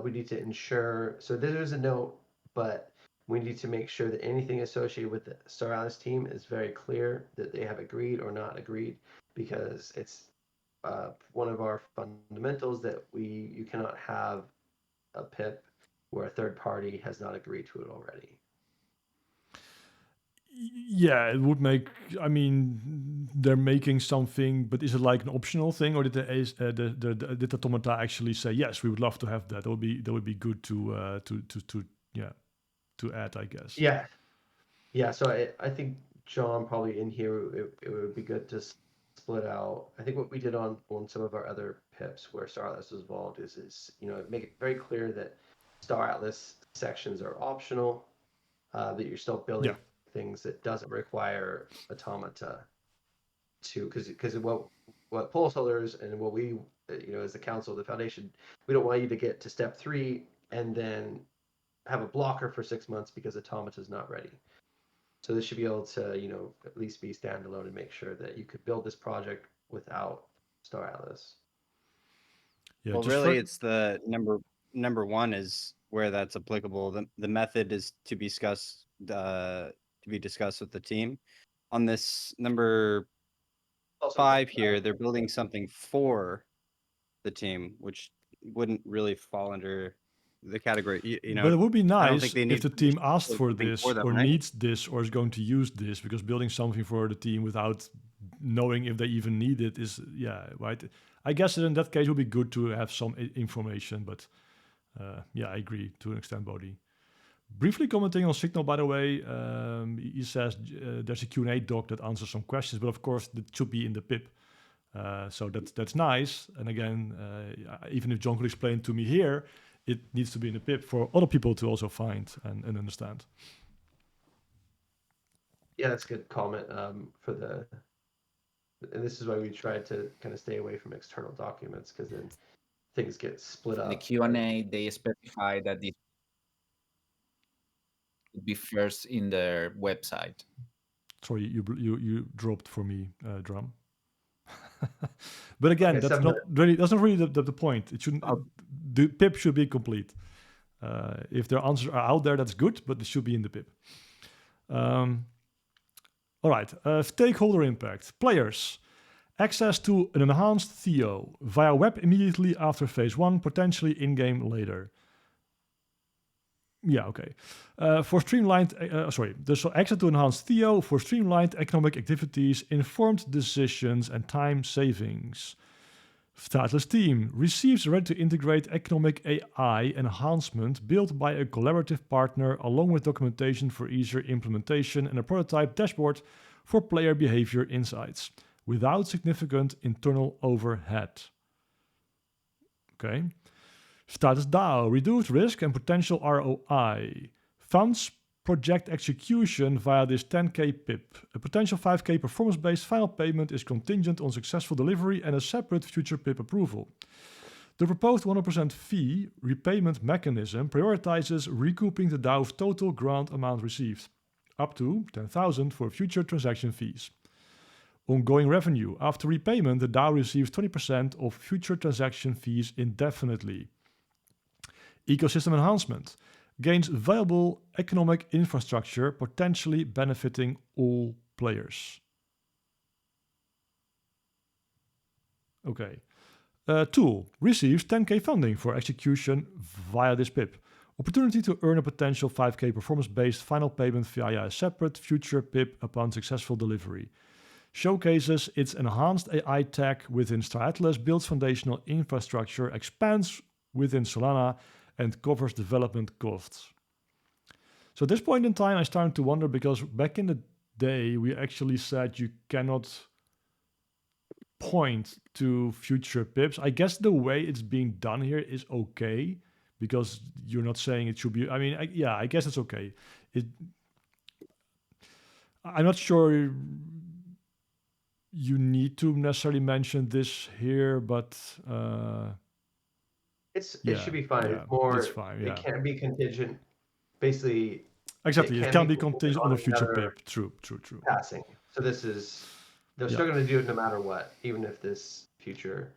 we need to ensure, so there is a note, but we need to make sure that anything associated with the Star Atlas team is very clear that they have agreed or not agreed, because it's one of our fundamentals that you cannot have a PIP where a third party has not agreed to it already. Yeah, it would make. I mean, they're making something, but is it like an optional thing, or did did Automata actually say yes? We would love to have that. That would be good to add, I guess. Yeah. So I think John probably in here it would be good to split out. I think what we did on some of our other PIPs where Star Atlas was involved is make it very clear that Star Atlas sections are optional, that you're still building things that doesn't require Automata to, because what Pulse holders and what we as the council of the foundation, we don't want you to get to step 3 and then have a blocker for 6 months because Automata is not ready. So this should be able to at least be standalone and make sure that you could build this project without Star Atlas. Yeah, well, really, it's the number one is where that's applicable. The method is to be discussed with the team. On this number 5 here, they're building something for the team, which wouldn't really fall under the category. But it would be nice they need if the team asked build for something this for them, or right? needs this or is going to use this, because building something for the team without knowing if they even need it is, right. I guess in that case it would be good to have some information, but I agree to an extent, Bodhi. Briefly commenting on Signal, by the way, he says there's a Q&A doc that answers some questions, but of course it should be in the PIP. So that's nice. And again, even if John could explain to me here, it needs to be in the PIP for other people to also find and understand. Yeah, that's a good comment and this is why we tried to kind of stay away from external documents, because then things get split up. In the Q&A, they specify that this would be first in their website. Sorry, you dropped for me, Drum. But again, Okay, that's not really the point. It shouldn't. The PIP should be complete. If their answers are out there, that's good, but it should be in the PIP. All right. Stakeholder impact. Players. Access to an enhanced Theo via web immediately after phase 1, potentially in-game later. Yeah, okay. For streamlined, there's access to enhanced Theo for streamlined economic activities, informed decisions, and time savings. Star Atlas team receives ready to integrate economic AI enhancement built by a collaborative partner, along with documentation for easier implementation and a prototype dashboard for player behavior insights, without significant internal overhead. Okay. Status DAO, reduced risk and potential ROI. Funds project execution via this 10k PIP. A potential 5k performance-based final payment is contingent on successful delivery and a separate future PIP approval. The proposed 100% fee repayment mechanism prioritizes recouping the DAO's total grant amount received, up to 10,000 for future transaction fees. Ongoing revenue. After repayment, the DAO receives 20% of future transaction fees indefinitely. Ecosystem enhancement. Gains valuable economic infrastructure, potentially benefiting all players. Okay. Tool. Receives 10k funding for execution via this PIP. Opportunity to earn a potential 5k performance-based final payment via a separate future PIP upon successful delivery. Showcases its enhanced AI tech within Star Atlas, builds foundational infrastructure, expands within Solana, and covers development costs. So at this point in time, I started to wonder, because back in the day, we actually said you cannot point to future PIPs. I guess the way it's being done here is okay, because you're not saying it should be. I mean, I guess it's okay. I'm not sure you need to necessarily mention this here, but it should be fine. Yeah, it's more, it's fine. Yeah. It can be contingent. Basically, exactly. It can be contingent on a future another PIP. True. passing. So this is they're still going to do it no matter what, even if this future.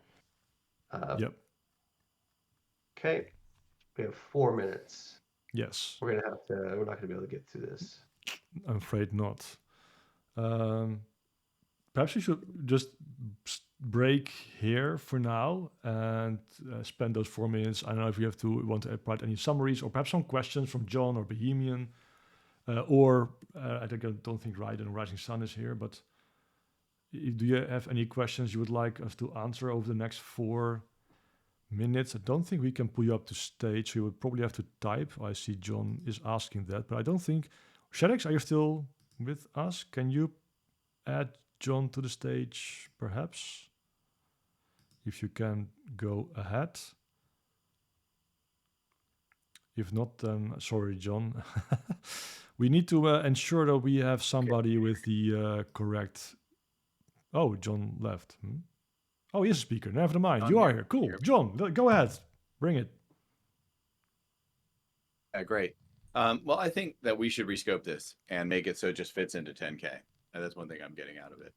Yep. Okay, we have 4 minutes. Yes. We're not going to be able to get through this. I'm afraid not. Perhaps we should just break here for now and spend those 4 minutes. I don't know if you want to write any summaries or perhaps some questions from John or Bohemian, or I don't think Ryden and Rising Sun is here, but do you have any questions you would like us to answer over the next 4 minutes? I don't think we can pull you up to stage, so you would probably have to type. I see John is asking that, but I don't think... Shadex, are you still with us? Can you add John to the stage, perhaps? If you can go ahead. If not, then sorry, John. We need to ensure that we have somebody with the correct... Oh, John left. Oh, he is a speaker. Never mind. I'm You are here. here. Cool. Here. John, go ahead. Bring it. Great. Well, I think that we should rescope this and make it so it just fits into 10K. And that's one thing I'm getting out of it.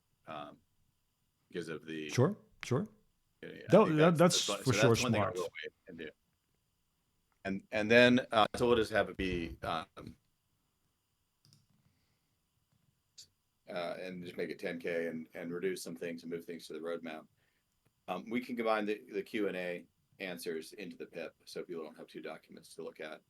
Because of the... Sure. That's for sure one thing I'll smart. go away and do. And then, so we'll just have it be... and just make it 10K and reduce some things and move things to the roadmap. We can combine the Q&A answers into the PIP so people don't have 2 documents to look at.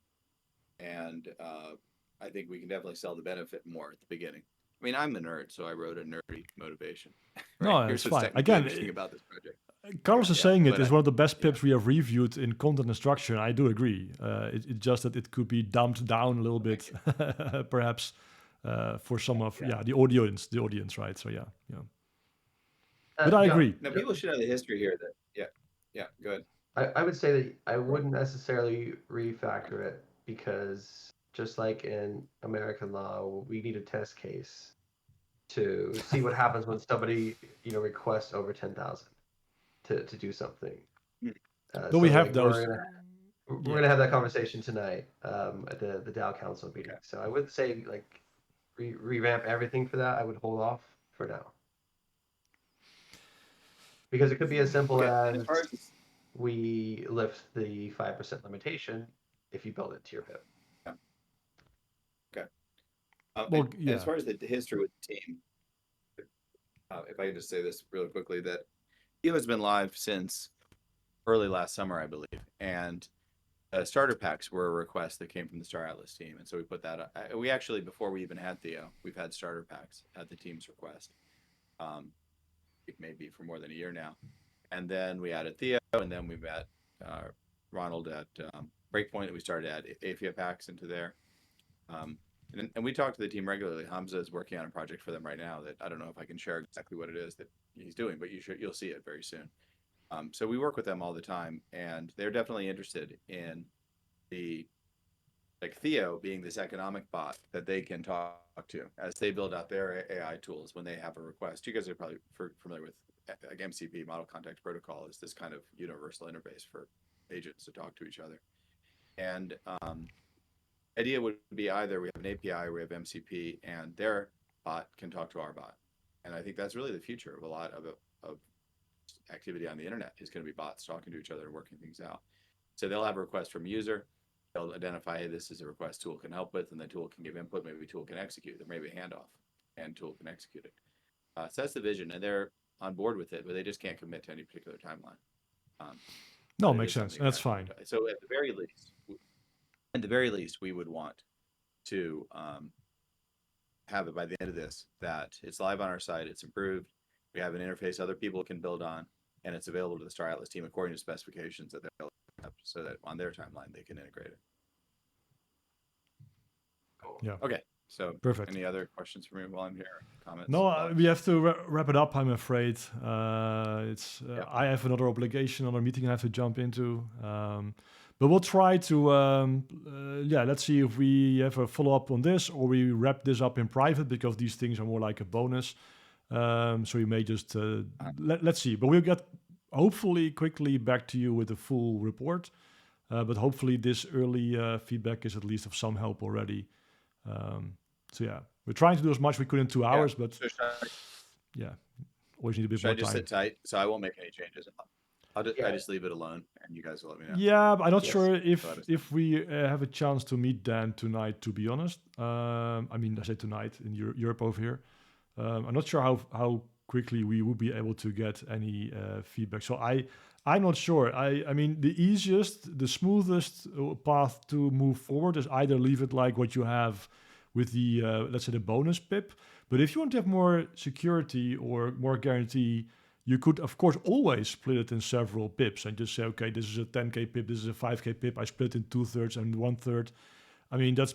And I think we can definitely sell the benefit more at the beginning. I mean, I'm the nerd, so I wrote a nerdy motivation. No, Here's it's what's fine. technically Again, interesting about this project. Carlos is saying it but is one of the best PIPs we have reviewed in content and structure, and I do agree. It's just that it could be dumbed down a little bit, perhaps, for some of the audience, right? So yeah. But I agree. Now, people should know the history here. Go ahead. I would say that I wouldn't necessarily refactor it, because just like in American law, we need a test case to see what happens when somebody requests over 10,000 to do something. But we have those. We're gonna have that conversation tonight at the DAO Council meeting. So I wouldn't say like revamp everything for that. I would hold off for now, because it could be as simple as we lift the 5% limitation if you build it to your PIP. As far as the history with the team, if I can just say this really quickly, that DAO has been live since early last summer, I believe, and starter packs were a request that came from the Star Atlas team, and so we put that up. We actually, before we even had Theo, we've had starter packs at the team's request. It may be for more than a year now, and then we added Theo, and then we met Ronald at Breakpoint. We started to add AFIA packs into there. And we talk to the team regularly. Hamza is working on a project for them right now that I don't know if I can share exactly what it is that he's doing, but you'll see it very soon. So we work with them all the time, and they're definitely interested in Theo being this economic bot that they can talk to as they build out their AI tools when they have a request. You guys are probably familiar with like MCP, Model Context Protocol, is this kind of universal interface for agents to talk to each other. And idea would be either we have an API or we have MCP, and their bot can talk to our bot. And I think that's really the future of a lot of activity on the internet, is going to be bots talking to each other and working things out. So they'll have a request from a user. They'll identify, hey, this is a request tool can help with, and the tool can give input. Maybe tool can execute. There may be a handoff, and tool can execute it. So that's the vision, and they're on board with it, but they just can't commit to any particular timeline. No, makes sense. That's fine. So at the very least, we would want to have it by the end of this, that it's live on our site, it's improved, we have an interface other people can build on, and it's available to the Star Atlas team according to specifications that they'll have, so that on their timeline they can integrate it. Cool. Yeah. Okay. So perfect. Any other questions for me while I'm here? Comments? No, we have to wrap it up, I'm afraid. I have another obligation, another meeting I have to jump into. But we'll try to, let's see if we have a follow-up on this, or we wrap this up in private, because these things are more like a bonus. So we may just, let's see. But we'll get, hopefully, quickly back to you with a full report. But hopefully this early feedback is at least of some help already. So yeah, we're trying to do as much we could in 2 hours, but always need a bit Should more I just time. sit tight? So I won't make any changes. I Yeah. just leave it alone, and you guys will let me know. Yeah, but I'm not Yes. sure Got it. if we have a chance to meet Dan tonight, to be honest. I mean, I say tonight in Europe over here. I'm not sure how quickly we would be able to get any feedback. So I'm not sure. I mean, the easiest, the smoothest path to move forward is either leave it like what you have with the, let's say, the bonus PIP. But if you want to have more security or more guarantee, you could, of course, always split it in several pips and just say, okay, this is a 10K pip, this is a 5K pip. I split it in 2/3 and 1/3. I mean, that's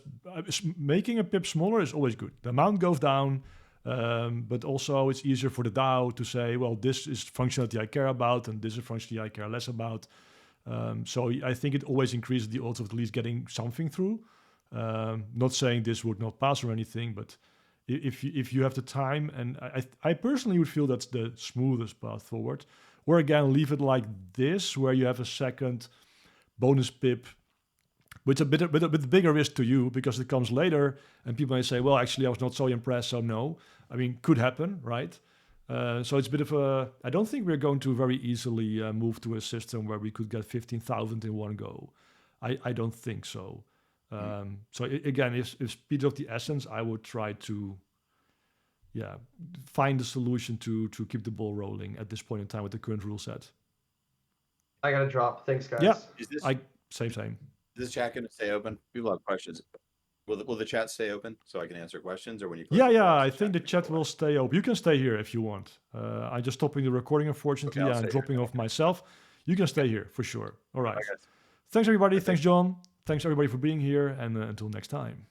making a pip smaller is always good. The amount goes down, but also it's easier for the DAO to say, well, this is functionality I care about, and this is functionality I care less about. So I think it always increases the odds of at least getting something through. Not saying this would not pass or anything, but if you have the time, and I personally would feel that's the smoothest path forward. Or again, leave it like this, where you have a second bonus pip, with a bit bigger risk to you because it comes later, and people may say, well, actually, I was not so impressed, so no. I mean, could happen, right? So it's a bit of a... I don't think we're going to very easily move to a system where we could get 15,000 in one go. I don't think so. So again, if speed of the essence, I would try to, find a solution to keep the ball rolling at this point in time with the current rule set. I gotta drop. Thanks, guys. Yeah. Is this Same. is this chat going to stay open? People have questions. Will the chat stay open so I can answer questions, or when you? Yeah. I think the chat will stay open. You can stay here if you want. I'm just stopping the recording, unfortunately, Okay, I'll and stay dropping here. off myself. You can stay here for sure. All right. Bye, guys. Thanks, everybody. Okay. Thanks, John. Thanks, everybody, for being here. And until next time.